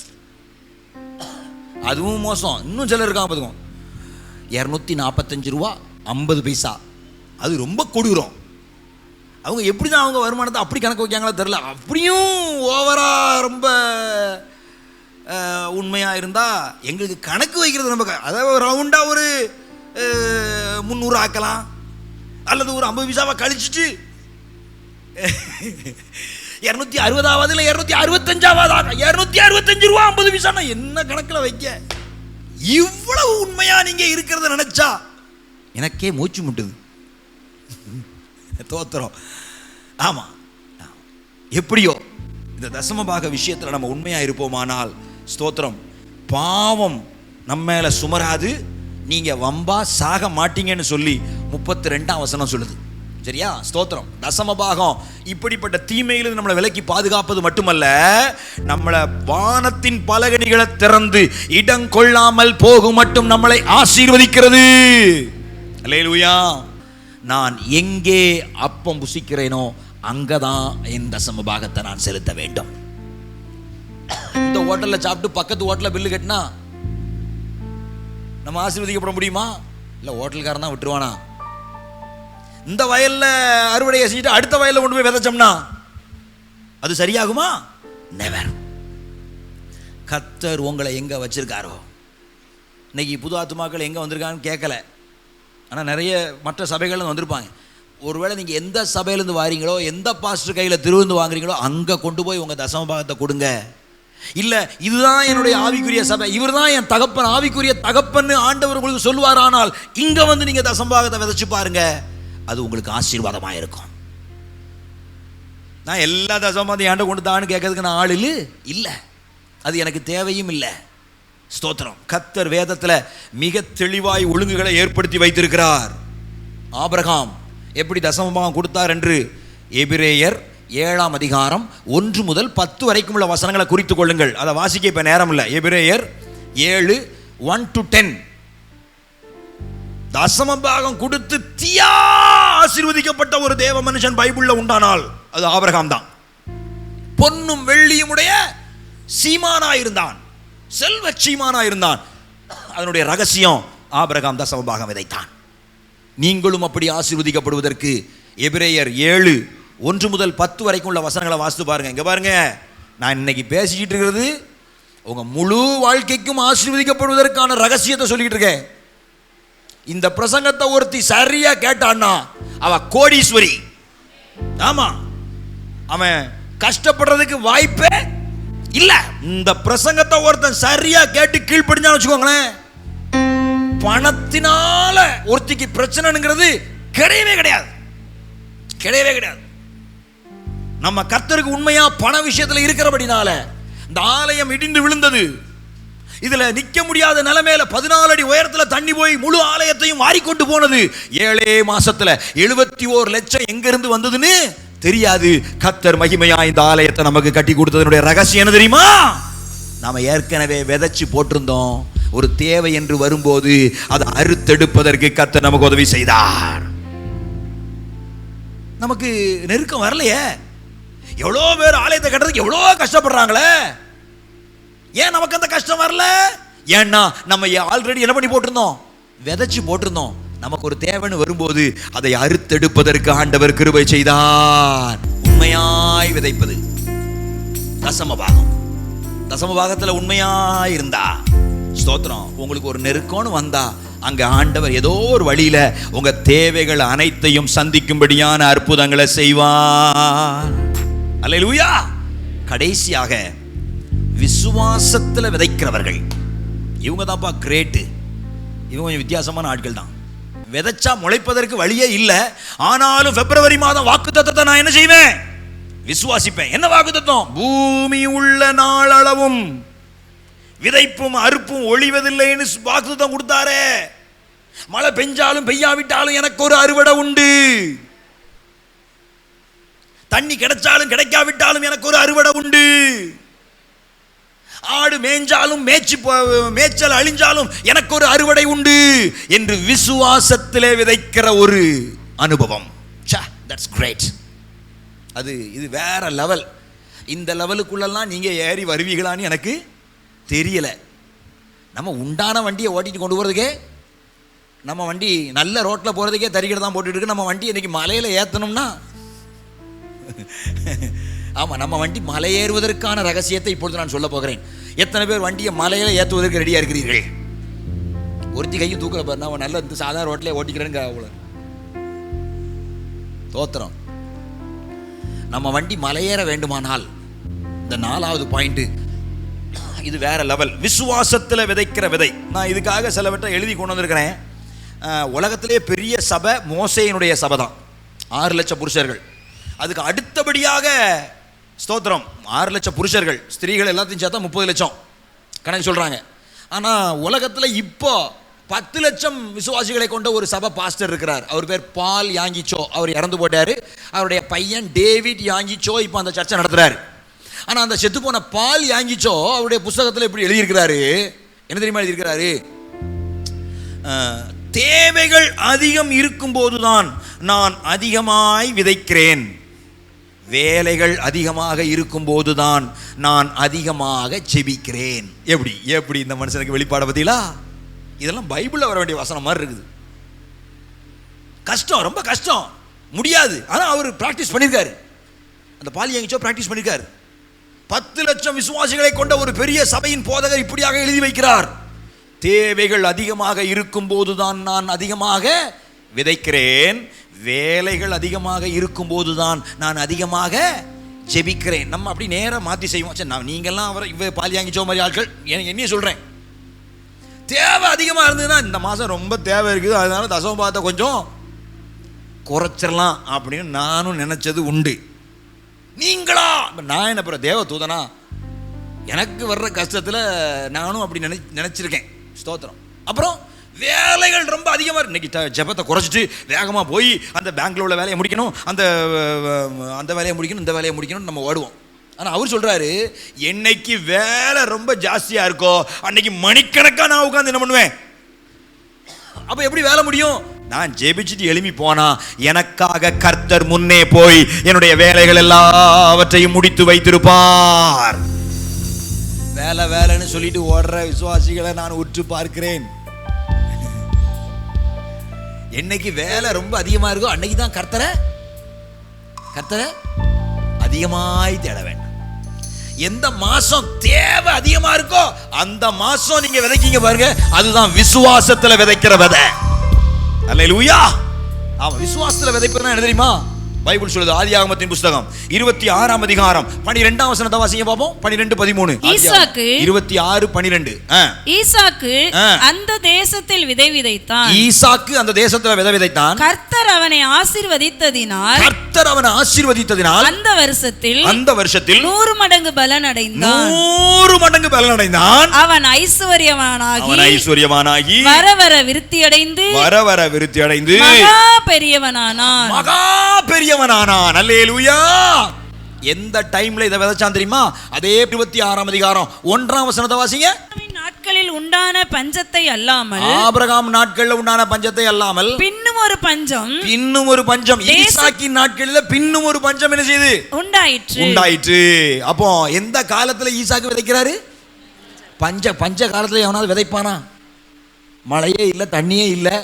அதுவும் மோசம். இன்னும் சிலர் இருக்காங்க பார்த்துக்கோங்க, 245 ரூபா 50 பைசா. அது ரொம்ப கொடூரம். அவங்க எப்படி தான் அவங்க வருமானத்தை அப்படி கணக்கு வைக்காங்களோ தெரில. அப்படியும் ஓவரா ரொம்ப உண்மையாக இருந்தால் எங்களுக்கு கணக்கு வைக்கிறது நம்ம அதாவது ரவுண்டாக ஒரு 300 ஆக்கலாம், அல்லது ஒரு 50 பைசாவை கழிச்சிட்டு 260 இல்லை 265 265 ரூபா 50 பைசா என்ன கணக்கில் வைக்க? இவ்வளவு உண்மையா நீங்க இருக்கிறத நினைச்சா எனக்கே மூச்சு முட்டுது. தோத்திரம். ஆமா, எப்படியோ இந்த தசமபாக விஷயத்தில் நம்ம உண்மையா இருப்போமானால் ஸ்தோத்திரம், பாவம் நம்ம மேல சுமராது, நீங்க வம்பா சாக மாட்டீங்கன்னு சொல்லி 32ஆம் வசனம் சொல்லுது. சரியா? ஸ்தோத்திரம். தசமபாகம் இப்படிப்பட்ட தீமையிலிருந்து நம்மளை விலக்கி பாதுகாப்பது மட்டுமல்ல, நம்மளை வானத்தின் பலகணிகளை திறந்து இடம் கொள்ளாமல் போகும் மட்டும் நம்மளை ஆசீர்வதிக்கிறது. அல்லேலூயா. நான் எங்கே அப்பம் புசிக்கிறேனோ அங்கதான் என் தசமபாகத்தை நான் செலுத்த வேண்டும். இந்த ஹோட்டல்ல சாப்பிட்டு பக்கத்து ஹோட்டல்ல பில்லு கட்டினா நம்ம ஆசீர்வதிக்கப்பட முடியுமா? இல்ல, ஹோட்டல்காரன் தான் விட்டுருவானா? இந்த வயல்ல அறுவடையை செஞ்சுட்டு அடுத்த வயல்ல கொண்டு போய் விதைச்சோம்னா அது சரியாகுமா? நெவர். கர்த்தர் உங்களை எங்க வச்சிருக்காரோ, இன்னைக்கு புது ஆத்துமாக்கள் எங்க வந்திருக்கான்னு கேட்கல, ஆனா நிறைய மற்ற சபைகள்ல வந்திருப்பாங்க. ஒருவேளை நீங்க எந்த சபையிலேருந்து வாரீங்களோ, எந்த பாஸ்டர் கையில திருவிந்து வாங்குறீங்களோ அங்க கொண்டு போய் உங்க தசமபாகத்தை கொடுங்க. இல்ல, இதுதான் என்னுடைய ஆவிக்குரிய சபை, இவர் தான் என் தகப்பன், ஆவிக்குரிய தகப்பன்னு ஆண்டவர் உங்களுக்கு சொல்லுவார், ஆனால் இங்க வந்து நீங்க தசமபாகத்தை விதைச்சு பாருங்க, அது உங்களுக்கு ஆசீர்வாதமா இருக்கும். நான் எல்லா தசமபாகத்தையும் ஆண்ட கொண்டு தான்னு கேட்கறதுக்கு நான் ஆள் இல்லை, அது எனக்கு தேவையும் இல்லை. ஸ்தோத்திரம். கர்த்தர் வேதத்துல மிக தெளிவாய் ஒழுங்குகளை ஏற்படுத்தி வைத்திருக்கிறார். ஆபிரகாம் எப்படி தசமபாகம் கொடுத்தார் என்று எபிரேயர் 7ஆம் அதிகாரம் 1 முதல் 10 வரைக்கும் உள்ள வசனங்களை குறித்துக் கொள்ளுங்கள். அதை வாசிக்க இப்ப நேரம் இல்லை. எபிரேயர் 7 1 to 10. தசமபாகம் கொடுத்து தீயா ஆசீர்வதிக்கப்பட்ட ஒரு தேவ மனுஷன் பைபிள்ல உண்டானால் அது ஆபிரகாம் தான். பொன்னும் வெள்ளியும் உடைய சீமானாயிருந்தான், செல்வ சீமானாயிருந்தான். அதனுடைய ரகசியம் ஆபிரகாம் தசமபாகம் விதைத்தான். நீங்களும் அப்படி ஆசீர்வதிக்கப்படுவதற்கு எபிரேயர் 7 1 முதல் 10 வரைக்கும் உள்ள வசனங்களை வாசித்து பாருங்க. இங்க பாருங்க, நான் இன்னைக்கு பேசிக்கிட்டு இருக்கிறது உங்க முழு வாழ்க்கைக்கும் ஆசீர்வதிக்கப்படுவதற்கான ரகசியத்தை சொல்லிட்டு இருக்கேன். இந்த பிரசங்கத்தை ஒருத்தி சரியா கேட்டான்னா அவ கோடீஸ்வரி. ஆமா, அவன் கஷ்டப்படுறதுக்கு வாய்ப்பே இல்ல. இந்த பிரசங்கத்தை ஒருத்தன் சரியா கேட்டு கீழ்ப்படிஞ்சான்னு வச்சுக்கோங்களேன், பணத்தினால ஒருத்திக்கு பிரச்சனைங்கிறது கிடையவே கிடையாது, கிடையவே கிடையாது. நம்ம கர்த்தருக்கு உண்மையா பண விஷயத்துல இருக்கிறபடினால இந்த ஆலயம் இடிந்து விழுந்தது. இதுல நிக்க முடியாத நிலைமையில 14 அடி உயரத்துல தண்ணி போய் முழு ஆலயத்தையும் வாரிக்கொண்டு போனது. 7 மாசத்துல 71 லட்சம் எங்க இருந்து வந்ததுன்னு தெரியாது. கர்த்தர் மகிமையா இந்த ஆலயத்தை நமக்கு கட்டி கொடுத்ததனுடைய ரகசியம் என்ன தெரியுமா? நாம ஏற்கனவே விதைச்சு போட்டிருந்தோம். ஒரு தேவை என்று வரும்போது அதை அறுத்தெடுப்பதற்கு கர்த்தர் நமக்கு உதவி செய்தார். நமக்கு நெருக்கம் வரலையே. எவ்வளோ பேர் ஆலயத்தை கட்டுறதுக்கு எவ்வளோ கஷ்டப்படுறாங்களே, ஏன் நமக்கு அந்த கஷ்டம் வரல? ஏன்னா நம்ம ஆல்ரெடி என்ன பண்ணி போட்டிருந்தோம்? விதைச்சு போட்டிருந்தோம். நமக்கு ஒரு தேவைன்னு வரும்போது அதை அறுத்தெடுப்பதற்கு ஆண்டவர் கிருபை செய்தார். உண்மையாய் விதைப்பது தசமபாகம். தசமபாகத்துல உண்மையாய் இருந்தா, ஸ்தோத்திரம், உங்களுக்கு ஒரு நெருக்கம்னு வந்தா அங்க ஆண்டவர் ஏதோ ஒரு வழியில உங்க தேவைகள் அனைத்தையும் சந்திக்கும்படியான அற்புதங்களை செய்வார். அல்லேலூயா. கடைசியாக விசுவாசத்துல விதைக்கிறவர்கள், இவங்க தான்ப்பா கிரேட்டு. இவங்க கொஞ்சம் வித்தியாசமான ஆட்கள் தான். விதைச்சா முளைப்பதற்கு வழியே இல்லை, ஆனாலும் பிப்ரவரி மாதம் வாக்குத்தத்தத்தை நான் என்ன செய்வேன்? விசுவாசிப்பேன். என்ன வாக்குத்தத்தம்? பூமி உள்ள நாளளவும் விதைப்பும் அறுப்பும் ஒழிவதில்லைன்னு வாக்குத்தத்தம் கொடுத்தாரே. மழை பெஞ்சாலும் பெய்யாவிட்டாலும் எனக்கு ஒரு அறுவடை உண்டு. தண்ணி கிடைச்சாலும் கிடைக்காவிட்டாலும் எனக்கு ஒரு அறுவடை உண்டு. ஆடு மேய்ஞ்சாலும் மேய்ச்சல் அழிஞ்சாலும் எனக்கு ஒரு அறுவடை உண்டு என்று விசுவாசத்திலே விதைக்கிற ஒரு அனுபவம். That's great. இது வேற லெவல். இந்த லெவலுக்குள்ளெல்லாம் நீங்க ஏறி வருவீங்களான்னு எனக்கு தெரியல. நம்ம உண்டான வண்டியை ஓட்டிட்டு கொண்டு போறதுக்கே, நம்ம வண்டி நல்ல ரோட்ல போறதுக்கே தறிக்கடை தான் போட்டுட்டு இருக்கு. நம்ம வண்டி இன்னைக்கு மலையில ஏத்தணும்னா, ஆமா, நம்ம வண்டி மலை ஏறுவதற்கான ரகசியத்தை இப்பொழுது நான் சொல்ல போகிறேன். எத்தனை பேர் வண்டியை மலையில ஏற்றுவதற்கு ரெடியா இருக்கிறீர்கள்? ஒருத்தி கையும் தூக்கல பாரு, நான் நல்ல சாதாரண ரோட்ல ஓட்டிக்கிறேன்னு. தோத்திரம். நம்ம வண்டி மலையேற வேண்டுமானால் இந்த 4வது பாயிண்ட், இது வேற லெவல். விசுவாசத்துல விதைக்கிற விதை. நான் இதுக்காக சிலவற்றை எழுதி கொண்டு வந்திருக்கிறேன். உலகத்திலே பெரிய சபை மோசேயினுடைய சபை தான். 6 லட்சம் புருஷர்கள். அதுக்கு அடுத்தபடியாக ஸ்தோத்திரம் 6 லட்சம் புருஷர்கள், ஸ்திரீகள் எல்லாத்தையும் சேர்த்தா 30 லட்சம் கணக்கு சொல்றாங்க. ஆனா உலகத்துல இப்போ 10 லட்சம் விசுவாசிகளை கொண்ட ஒரு சபை பாஸ்டர் இருக்கிறார். அவர் பேர் பால் யாங்கிச்சோ. அவர் இறந்து போட்டார். அவருடைய பையன் டேவிட் யாங்கிச்சோ இப்போ அந்த சர்ச்சை நடத்துறாரு. ஆனால் அந்த செத்து போன பால் யாங்கிச்சோ அவருடைய புஸ்தகத்தில் இப்படி எழுதியிருக்கிறாரு. என்ன தெரியுமா எழுதியிருக்கிறாரு? தேவைகள் அதிகம் இருக்கும்போதுதான் நான் அதிகமாய் விதைக்கிறேன், வேலைகள் அதிகமாக இருக்கும்போதுதான் நான் அதிகமாக ஜெபிக்கிறேன். எப்படி இந்த மனுஷனுக்கு வெளிப்பாட பத்திலா? இதெல்லாம் பைபிளில் வர வேண்டிய வசனம் மாதிரி இருக்குது. கஷ்டம், ரொம்ப கஷ்டம், முடியாது. ஆனால் அவர் பிராக்டிஸ் பண்ணியிருக்காரு. அந்த பால் யாங்கிச்சோ பிராக்டிஸ் பண்ணியிருக்காரு. 10 லட்சம் விசுவாசிகளை கொண்ட ஒரு பெரிய சபையின் போதகர் இப்படியாக எழுதி வைக்கிறார்: தேவைகள் அதிகமாக இருக்கும்போதுதான் நான் அதிகமாக விதைக்கிறேன், வேலைகள் அதிகமாக இருக்கும்போதுதான் நான் அதிகமாக ஜெபிக்கிறேன். நம்ம அப்படி நேராக மாற்றி செய்வோம். சரி, நீங்கள்லாம் அவரை பால் யாங்கிச்சோ மாதிரி ஆட்கள், என்னையே சொல்கிறேன். தேவை அதிகமாக இருந்ததுன்னா இந்த மாதம் ரொம்ப தேவை இருக்குது, அதனால தசமபாகத்தை கொஞ்சம் குறைச்சிடலாம் அப்படின்னு நானும் நினச்சது உண்டு. நீங்களா? நான் என்ன பிற தேவ தூதனா? எனக்கு வர்ற கஷ்டத்தில் நானும் அப்படி நினச்சிருக்கேன். ஸ்தோத்திரம். அப்புறம் வேலைகள் ரொம்ப அதிகமாக இருக்கு. இன்னைக்கு ஜெபத்தை குறைச்சிட்டு வேகமாக போய் அந்த பேங்க்ல உள்ள வேலையை முடிக்கணும், அந்த வேலையை முடிக்கணும், இந்த வேலையை முடிக்கணும் நம்ம ஓடுவோம். ஆனால் அவர் சொல்கிறாரு, என்னைக்கு வேலை ரொம்ப ஜாஸ்தியாக இருக்கோ அன்னைக்கு மணிக்கணக்காக நான் உட்காந்து என்ன பண்ணுவேன்? அப்போ எப்படி வேலை முடியும்? நான் ஜெபிச்சுட்டு எழுப்பி போனா எனக்காக கர்த்தர் முன்னே போய் என்னுடைய வேலைகள் எல்லாவற்றையும் முடித்து வைத்திருப்பார். வேலை வேலைன்னு சொல்லிட்டு ஓடுற விசுவாசிகளை நான் உற்று பார்க்கிறேன். என்னைக்கு வேலை ரொம்ப அதிகமாக இருக்கோ அன்னைக்கு தான் கர்த்தரை அதிகமாய் தேட வேண்டும். எந்த மாசம் தேவை அதிகமா இருக்கோ அந்த மாசம் நீங்க விதைக்கீங்க பாருங்க, அதுதான் விசுவாசத்துல விதைக்கிற விதை. அல்லேலூயா. ஆமா, விசுவாசத்துல விதைப்பதுனா என்ன தெரியுமா? பைபிள் சொல்லுது. ஆதியாகமத்தின் புத்தகம் 26ஆம் அதிகாரம் 12ஆம் வசனத்தை வாசிங்க பாப்போம். 12:13. ஈசாக்கு 26:12. ஈசாக்கு அந்த தேசத்தில் விதை விதைத்தான். ஈசாக்கு அந்த தேசத்துல விதை விதைத்தான். கர்த்தர் அவனை ஆசீர்வதித்ததினால் அந்த வருஷத்தில் 100 மடங்கு பலன் அடைந்தான். 100 மடங்கு பலன் அடைந்தான். அவன் ஐஸ்வர்யவானாகி வர வர விருத்தி அடைந்து மகா பெரியவனானான். அல்லேலூயா. எந்த டைம்ல இதை விதைச்சான் தெரியுமா? அதே 26ஆம் அதிகாரம் 1ஆம் வசனத்தை வாசிங்க. நாட்களில் உண்டான பஞ்சத்தை அல்லாமல், ஆபிரகாம் நாட்களில் உண்டான பஞ்சத்தை அல்லாமல் பின்னும் ஒரு பஞ்சம் ஈசாக்கின் நாட்களில் பின்னும் ஒரு பஞ்சம் என்ன செய்து உண்டாயிற்று. அப்போ எந்த காலத்துல ஈசாக்கு விதைக்கிறாரு? பஞ்ச காலத்துல எவனாவது விதைப்பானா? மழையே இல்லை, தண்ணியே இல்லை,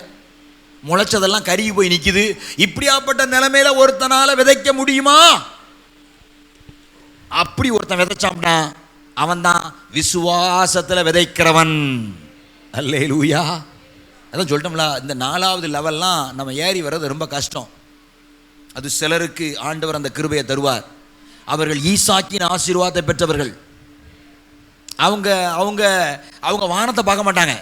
முளைச்சதெல்லாம் கருகி போய் நிக்குது. இப்படியாப்பட்ட நிலைமையில ஒருத்தனால விதைக்க முடியுமா? அப்படி ஒருத்தன் விதைச்சான்னா அவன் தான் விசுவாசத்துல விதைக்கிறவன். அல்லேலூயா. அதான் சொல்லிட்டோம்ல, இந்த 4வது லெவல்லாம் நம்ம ஏறி வர்றது ரொம்ப கஷ்டம். அது சிலருக்கு ஆண்டவர் அந்த கிருபையை தருவார். அவர்கள் ஈசாக்கின் ஆசீர்வாதத்தை பெற்றவர்கள். அவங்க அவங்க அவங்க வானத்தை பார்க்க மாட்டாங்க.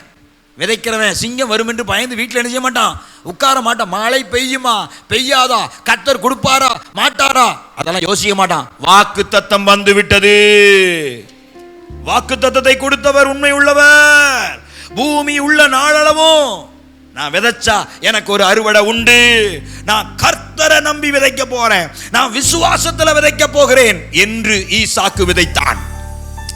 விதைக்கிறவன் சிங்கம் வரும் என்று பயந்து வீட்டில் என்ன செய்ய மாட்டான், உட்கார மாட்டான். மழை பெய்யுமா பெய்யாதா, கர்த்தர் கொடுப்பாரா மாட்டாரா, அதெல்லாம் யோசிக்க மாட்டான். வாக்கு தத்தம் வந்து விட்டது. வாக்கு தத்தத்தை கொடுத்தவர் உண்மை உள்ளவர். பூமி உள்ள நாளளவும் நான் விதைச்சா எனக்கு ஒரு அறுவடை உண்டு. நான் கர்த்தரை நம்பி விதைக்க போறேன், நான் விசுவாசத்துல விதைக்க போகிறேன் என்று ஈசாக்கு விதைத்தான்.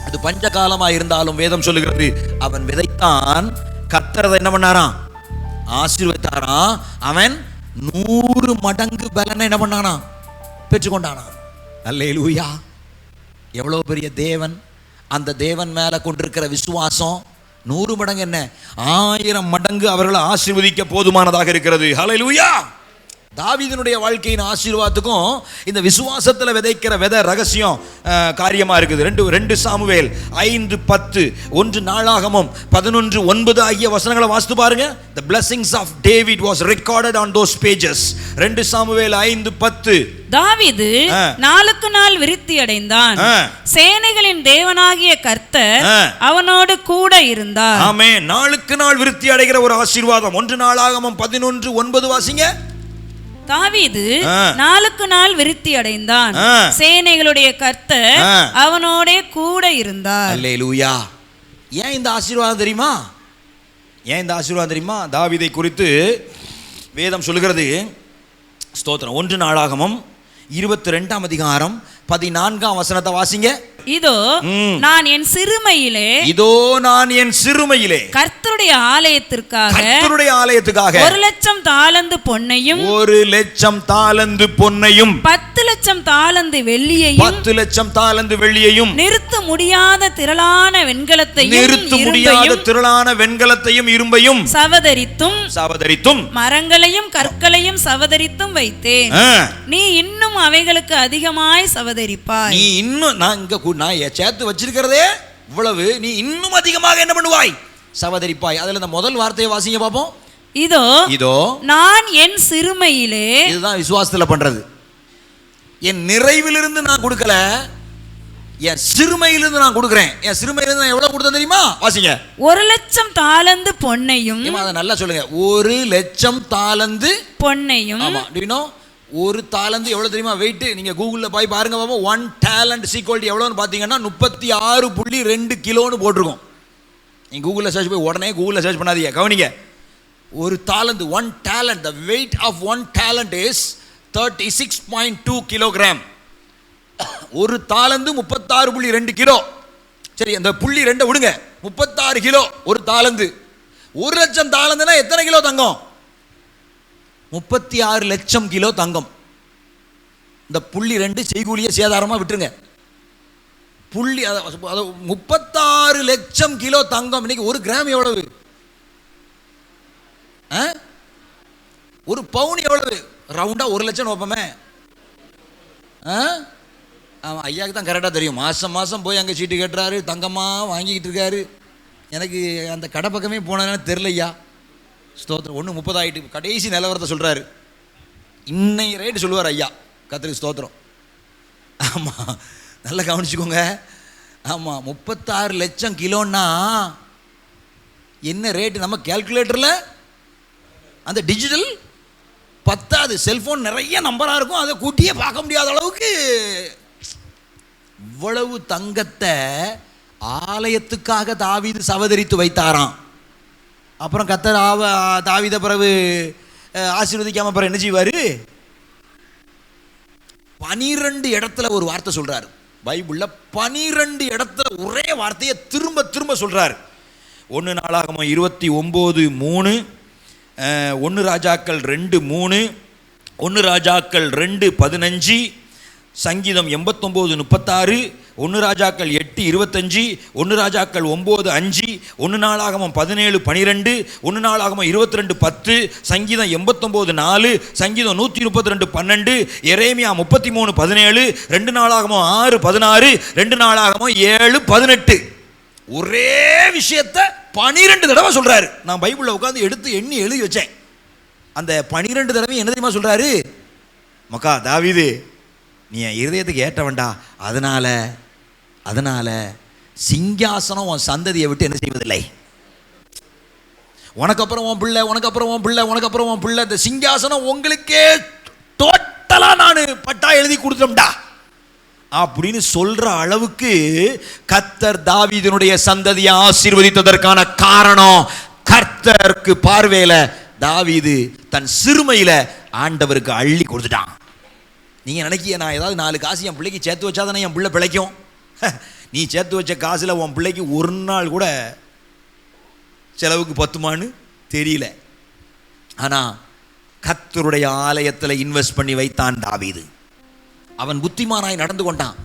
அது பஞ்ச காலமா இருந்தாலும் வேதம் சொல்லுகிறது, அவன் விதைத்தான். கர்த்தர் என்ன பண்ணாராம்? ஆசீர்வதித்தாராம். அவன் 100 மடங்கு பலனை என்ன பண்ணானா? பெற்றுக்கொண்டானா. அல்லேலூயா. எவ்வளவு பெரிய தேவன்! அந்த தேவன் மேல கொண்டிருக்கிற விசுவாசம் 100 மடங்கு என்ன, 1000 மடங்கு அவர்களை ஆசீர்வதிக்க போதுமானதாக இருக்கிறது. ஹல்லேலூயா. தாவீதினுடைய வாழ்க்கையின் ஆசீர்வாதத்துக்கும் இந்த விசுவாசத்தில் விதைக்கிற விதை ரகசியம் காரியமா இருக்குது. 2 சாமுவேல் 5:10, 1 நாளாகமம் 11:9 ஆகிய வசனங்களை வாசித்து பாருங்க. The blessings of David was recorded on those pages. 2 Samuel 5:10. தாவீது நாளுக்கு நாள் விருத்தி அடைந்தான். சேனைகளின் தேவனாகிய கர்த்தர் அவனோடு கூட இருந்தார். ஆமென். நாளுக்கு நாள் விருத்தி அடைகிற ஒரு ஆசீர்வாதம். 1 நாளாகமம் 11:9 வாசிங்க. தாவீது நாளுக்கு நாள் விருத்தி அடைந்தான். சேனைகளுடைய கர்த்தர் அவனோட கூட இருந்தார். அல்லேலூயா. ஏன் இந்த ஆசீர்வாதம் தெரியுமா? ஏன் இந்த ஆசீர்வாதம் தெரியுமா? தாவீதை குறித்து வேதம் சொல்லுகிறது. ஸ்தோத்திரம். 1 நாளாகமம் 22ஆம் அதிகாரம் 14ஆம் வசனத்தை வாசிங்க. இதோ நான் என் சிறுமையிலே கர்த்தருடைய ஆலயத்திற்காக 1,00,000 தாலந்து பொன்னையும் 1,00,000 தாலந்து பொன்னையும் 10,00,000 தாலந்து வெள்ளியையும் நிறுத்த முடியாத திரளான வெண்கலத்தையும் இரும்பையும் சவதரித்தும் மரங்களையும் கற்களையும் சவதரித்தும் வைத்தேன். நீ இன்னும் அவைகளுக்கு அதிகமாய் சவதரிப்பாய். நீ இன்னும் நான் சேர்த்து வச்சிருக்கிறதே இவ்வளவு, நீ இன்னும் அதிகமாக என்ன பண்ணுவாய்? சவதரிப்பாய். அதுல இந்த முதல் வார்த்தையை வாசிங்க பாப்போம். இதோ நான் என் சிறுமையிலே, இதுதான் விசுவாசத்துல பண்றது. என் நிறைவிலிருந்து நான் கொடுக்கல, என் சிறுமையிலிருந்து நான் கொடுக்கிறேன். என் சிறுமையிலிருந்து நான் எவ்வளவு கொடுத்தேன் தெரியுமா? வாசிங்க. 1,00,000 தாலந்து பொன்னையும். அதை நல்லா சொல்லுங்க. 1,00,000 தாலந்து பொன்னையும். ஆமா, do you know? ஒரு தாலந்து எவ்வளவு தெரியுமா வெயிட்? நீங்க கூகுளில் போய் பாருங்க பாப்போம். 1 talent ஈக்குவல் எவ்வளோன்னு பார்த்தீங்கன்னா 36.2 கிலோன்னு போட்டிருக்கோம். நீங்கள் கூகுளில் சர்ச் போய் உடனே கூகுளில் சர்ச் பண்ணாதீங்க, கவனிங்க. ஒரு தாலந்து 1 talent, the weight of 1 talent is 36.2 kilogram. ஒரு தாலந்து 36.2 கிலோ. சரி, அந்த புள்ளி 2 விடுங்க, 36 கிலோ ஒரு தாலந்து. 1,00,000 தாலந்துனா எத்தனை கிலோ தங்கம்? 36 லட்சம் கிலோ தங்கம். இந்த புள்ளி 2 செய்கூலிய சேதாரமாக விட்டுருங்க. புள்ளி 36 லட்சம் கிலோ தங்கம். இன்னைக்கு 1 கிராம் எவ்வளவு? ஒரு பவுன் எவ்வளவு? ரவுண்டா 1,00,000 வைப்போமே. ஆமாம், ஐயாவுக்கு தான் கரெக்டாக தெரியும். மாதம் போய் அங்கே சீட்டு கட்டுறாரு, தங்கமாக வாங்கிக்கிட்டு இருக்காரு. எனக்கு அந்த கடை பக்கமே போனதுன்னு தெரில ஐயா. ஸ்தோத்திரம். 1:30 ஆகிட்டு கடைசி நிலவரத்தை சொல்கிறாரு. இன்னைக்கு ரேட்டு சொல்லுவார் ஐயா. கர்த்தருக்கு ஸ்தோத்திரம். ஆமாம், நல்லா கவனிச்சுக்கோங்க. ஆமாம், 36 லட்சம் கிலோன்னா என்ன ரேட்டு? நம்ம கேல்குலேட்டரில் அந்த டிஜிட்டல் பத்தாது. செல்ஃபோன் நிறைய நம்பராக இருக்கும், அதை கூட்டியே பார்க்க முடியாத அளவுக்கு இவ்வளவு தங்கத்தை ஆலயத்துக்காக தாவீது சவதரித்து வைத்தாராம். அப்புறம் கர்த்தர் தாவீத பிறகு ஆசீர்வதிக்காம அப்புறம் என்ன செய்வார்? 12 இடத்துல ஒரு வார்த்தை சொல்றாரு பைபிளில். 12 இடத்துல ஒரே வார்த்தையை திரும்ப திரும்ப சொல்றாரு. 1 நாளாகமம் 29:3, 1 ராஜாக்கள் 2:3, 1 ராஜாக்கள் 2:15, சங்கீதம் 89:36, 1 ராஜாக்கள் 8:25, 1 ராஜாக்கள் 9:5, 1 நாளாகமம் 17:12, 1 நாளாகமம் 22:10, சங்கீதம் 89:4, சங்கீதம் 132:12, எரேமியா 33:17, 2 நாளாகமம் 6:16, 2 நாளாகமம் 7:18. ஒரே விஷயத்தை 12 தடவை சொல்றாரு. நான் பைபிளில் உட்காந்து எடுத்து எண்ணி எழுதி வச்சேன். அந்த 12 தடவை என்ன தெரியுமா சொல்றாரு? மக்கா தாவீது, நீ என் இருதயத்துக்கு ஏற்றவன்டா. அதனால சிங்காசனம் உன் சந்ததியை விட்டு என்ன செய்வதில்லை. உனக்கப்புறம் உன் பிள்ளை, உனக்கப்புறம் உன் பிள்ளை, உனக்கப்புறம் உன் பிள்ளை, இந்த சிங்காசனம் உங்களுக்கே டோட்டலா நான் பட்டா எழுதி கொடுத்தோம்டா அப்படின்னு சொல்ற அளவுக்கு கர்த்தர் தாவீதினுடைய சந்ததியை ஆசீர்வதித்ததற்கான காரணம், கர்த்தருக்கு பார்வையில தாவீது தன் சிறுமையில ஆண்டவருக்கு அள்ளி கொடுத்துட்டான். நீங்கள் நினைக்கிய நான் ஏதாவது 4 காசு என் பிள்ளைக்கு சேர்த்து வச்சாதானே என் பிள்ளை பிழைக்கும். நீ சேர்த்து வச்ச காசில் உன் பிள்ளைக்கு ஒரு நாள் கூட செலவுக்கு பத்துமான்னு தெரியல. ஆனால் கர்த்தருடைய ஆலயத்தில் இன்வெஸ்ட் பண்ணி வைத்தான் தாவீது. அவன் புத்திமானாய் நடந்து கொண்டான்.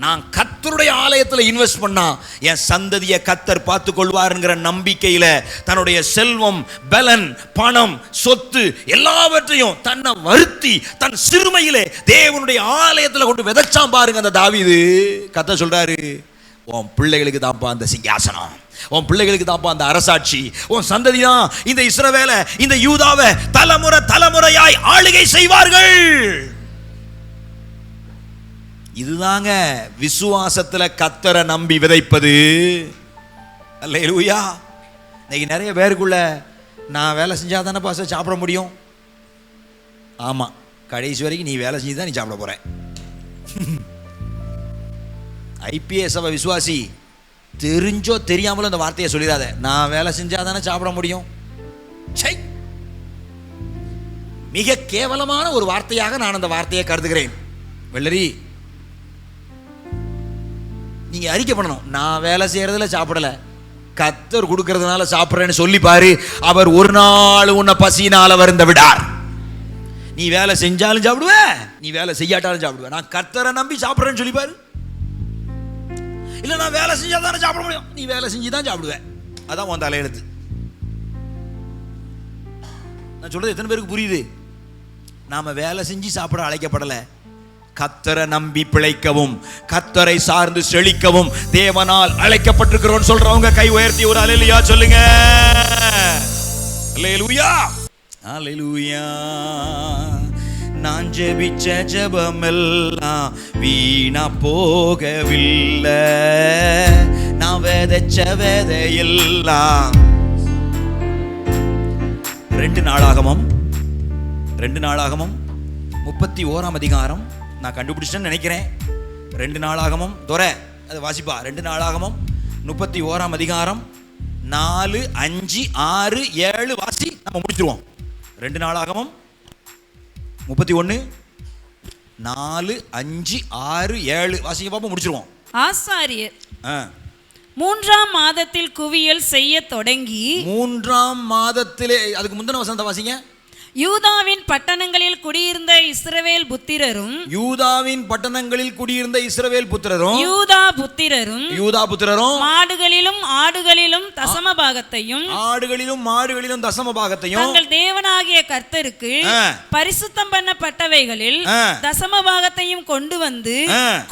நான் கர்த்தருடைய ஆலயத்தில் இன்வெஸ்ட் பண்ணா என் சந்ததியை கர்த்தர் பார்த்து கொள்வாருங்கிற நம்பிக்கையில தன்னுடைய செல்வம், பலன், பணம், சொத்து எல்லாவற்றையும் தன்னை வருத்தி தன் சிறுமையிலே தேவனுடைய ஆலயத்தில் கொண்டு விதைச்சான் பாருங்க அந்த தாவீது. கர்த்தர் சொல்றாரு, உன் பிள்ளைகளுக்கு தான்ப்பா அந்த சிங்காசனம், உன் பிள்ளைகளுக்கு தான்ப்பா அந்த அரசாட்சி, உன் சந்ததி தான் இந்த இஸ்ரவேலை, இந்த யூதாவை தலைமுறை தலைமுறையாய் ஆளுகை செய்வார்கள். இதுதாங்க விசுவாசத்துல கர்த்தரை நம்பி விதைப்பது. அல்லேலூயா. இன்னைக்கு நிறைய பேருக்குள்ள நான் வேலை செஞ்சா தானே பாச சாப்பிட முடியும். ஆமா, கடைசி வரைக்கும் நீ வேலை செஞ்சு தான் நீ சாப்பிட போற. ஐபிஎஸ் விசுவாசி தெரிஞ்சோ தெரியாமலோ அந்த வார்த்தையை சொல்லிடாத. நான் வேலை செஞ்சால் தானே சாப்பிட முடியும். சை, மிக கேவலமான ஒரு வார்த்தையாக நான் அந்த வார்த்தையை கருதுகிறேன். வெள்ளரி, நீங்க அறிக்கை பண்ணணும், நான் வேலை செய்யறதுல சாப்பிடல, கர்த்தர் கொடுக்கறதுனால சாப்பிட்றேன்னு சொல்லி பாரு. அவர் ஒரு நாள் உன்னை பசியினால வருந்த விடார். நீ வேலை செஞ்சாலும் சாப்பிடுவ, நீ வேலை செய்யாட்டாலும் சாப்பிடுவ. நான் கர்த்தரை நம்பி சாப்பிட்றேன்னு சொல்லி பாரு. இல்லை நான் வேலை செஞ்சால் தானே சாப்பிட முடியும், நீ வேலை செஞ்சு தான் சாப்பிடுவேன். அதான் உன் தலையெழுத்து. நான் சொல்றது எத்தனை பேருக்கு புரியுது? நாம வேலை செஞ்சு சாப்பிட அழைக்கப்படலை, கர்த்தரை நம்பி பிழைக்கவும் கர்த்தரை சார்ந்து செழிக்கவும் தேவனால் அழைக்கப்பட்டிருக்கிறோம் சொல்றவங்க கை உயர்த்தி ஒரு அல்லேலூயா சொல்லுங்க. அல்லேலூயா, அல்லேலூயா. நான் ஜெபிச்ச ஜெபமெல்லாம் வீணா போகவில்லை, நான் விதைச்ச விதையெல்லாம். 2 நாளாகமம் 31 அதிகாரம் நான் கண்டுபிடிச்சேன்னு நினைக்கிறேன். 2 நாளாகமம் துறை அது வாசிப்பா. 2 நாளாகமம் 31 அதிகாரம் 4, 5, 6, 7 வாசி, நம்ம முடிச்சிருவோம். 2 நாளாகமம் 31 4, 5, 6, 7 வாசிங்க பாப்போம், முடிச்சிருவோம். ஆசாரியர் 3ஆம் மாதத்தில் குவியல் செய்ய தொடங்கி 3ஆம் மாதத்திலே, அதுக்கு முந்தின வசனத்தை வாசிங்க. யூதாவின் பட்டணங்களில் குடியிருந்த இஸ்ரவேல் புத்திரரும் யூதா புத்திரரும் மாடுகளிலும் ஆடுகளிலும் தசம பாகத்தையும் தங்கள் தேவனாகிய கர்த்தருக்கு பரிசுத்தம் பண்ணப்பட்டவைகளில் தசம பாகத்தையும் கொண்டு வந்து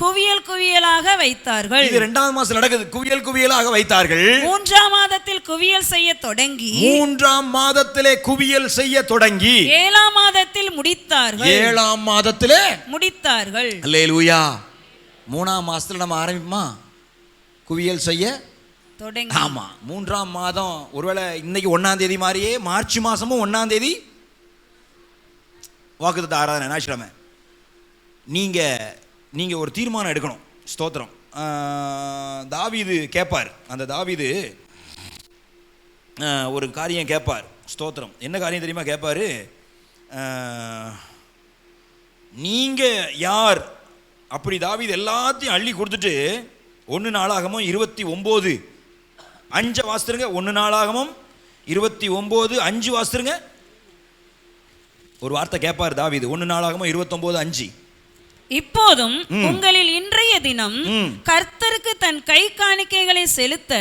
குவியல் குவியலாக வைத்தார்கள். இது 2ஆம் மாசத்துல நடக்குது. குவியல் குவியலாக வைத்தார்கள். 3ஆம் மாதத்தில் குவியல் செய்ய தொடங்கி 3ஆம் மாதத்திலே குவியல் செய்ய தொடங்கி 7ஆம் மாதத்தில் முடித்தார்கள். 7ஆம் மாதத்திலே முடித்தார்கள். அல்லேலூயா. 3ஆம் மாசத்துல நம்ம ஆரம்பிப்போமா குவியல் செய்ய தொடங்கி? ஆமா, 3ஆம் மாதம். ஒருவேளை இன்னைக்கு 1ஆம் தேதி மாதிரியே மார்ச் மாசமும் 1ஆம் தேதி வாக்குத்தத்த ஆராதனை ஞாயிற்றுக்கிழமை. நீங்க ஒரு தீர்மானம் எடுக்கணும். ஸ்தோத்திரம். தாவீது கேட்பார். அந்த தாவீது ஒரு காரியம் கேட்பார். ஸ்தோத்திரம். என்ன காரியம் தெரியுமா கேட்பாரு? நீங்க யார்? அப்படி தாவீது எல்லாத்தையும் அள்ளி கொடுத்துட்டு 1 நாளாகமம் 29 5 வாசித்துருங்க. 1 நாளாகமம் 29 5 வாசித்துருங்க. ஒரு வார்த்தை கேட்பார் தாவீது. 1 நாளாகமம் 29 5. இப்போதும் உங்களில் இன்றைய தினம் கர்த்தருக்கு தன் கை காணிக்கைகளை செலுத்த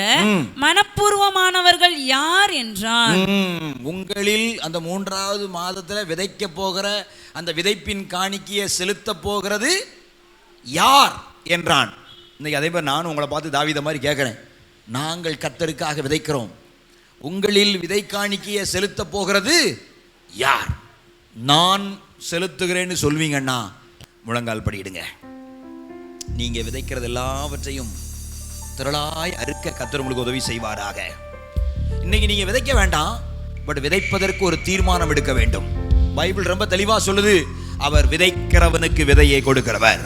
மனப்பூர்வமானவர்கள் யார் என்றார். உங்களில் அந்த 3ஆவது மாதத்துல விதைக்க போகிற அந்த விதைப்பின் காணிக்கையை செலுத்த போகிறது யார் என்றான். இன்னைக்கு அதே மாதிரி நானும் உங்களை பார்த்து தாவீதை மாதிரி கேட்கிறேன். நாங்கள் கர்த்தருக்காக விதைக்கிறோம், உங்களில் விதை காணிக்கையை செலுத்த போகிறது யார்? நான் செலுத்துகிறேன்னு சொல்வீங்கன்னா முழங்கால் படியிடுங்க. நீங்க விதைக்கிறது எல்லாவற்றையும் திரளாய் அறுக்க கர்த்தர் உங்களுக்கு உதவி செய்வாராக. இன்னைக்கு நீங்க விதைக்க வேண்டாம், பட் விதைப்பதற்கு ஒரு தீர்மானம் எடுக்க வேண்டும். பைபிள் ரொம்ப தெளிவா சொல்லுது, அவர் விதைக்கிறவனுக்கு விதையை கொடுக்கிறவர்,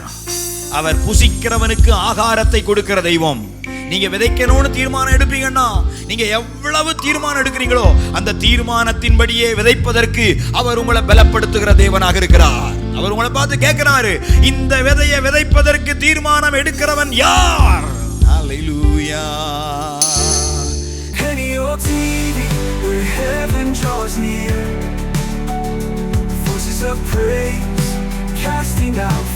அவர் புசிக்கிறவனுக்கு ஆகாரத்தை கொடுக்கிற தெய்வம். நீங்க விதைக்கணும்னு தீர்மானம் எடுப்பீங்கன்னா, நீங்க எவ்வளவு தீர்மானம் எடுக்கிறீங்களோ அந்த தீர்மானத்தின்படியே விதைப்பதற்கு அவர் உங்களை பலப்படுத்துகிற தேவனாக இருக்கிறார். அவர் உங்களை பார்த்து கேட்கிறாரு, இந்த விதையை விதைப்பதற்கு தீர்மானம் எடுக்கிறவன் யார்? ஹல்லேலூயா. where heaven draws near, forces of praise casting out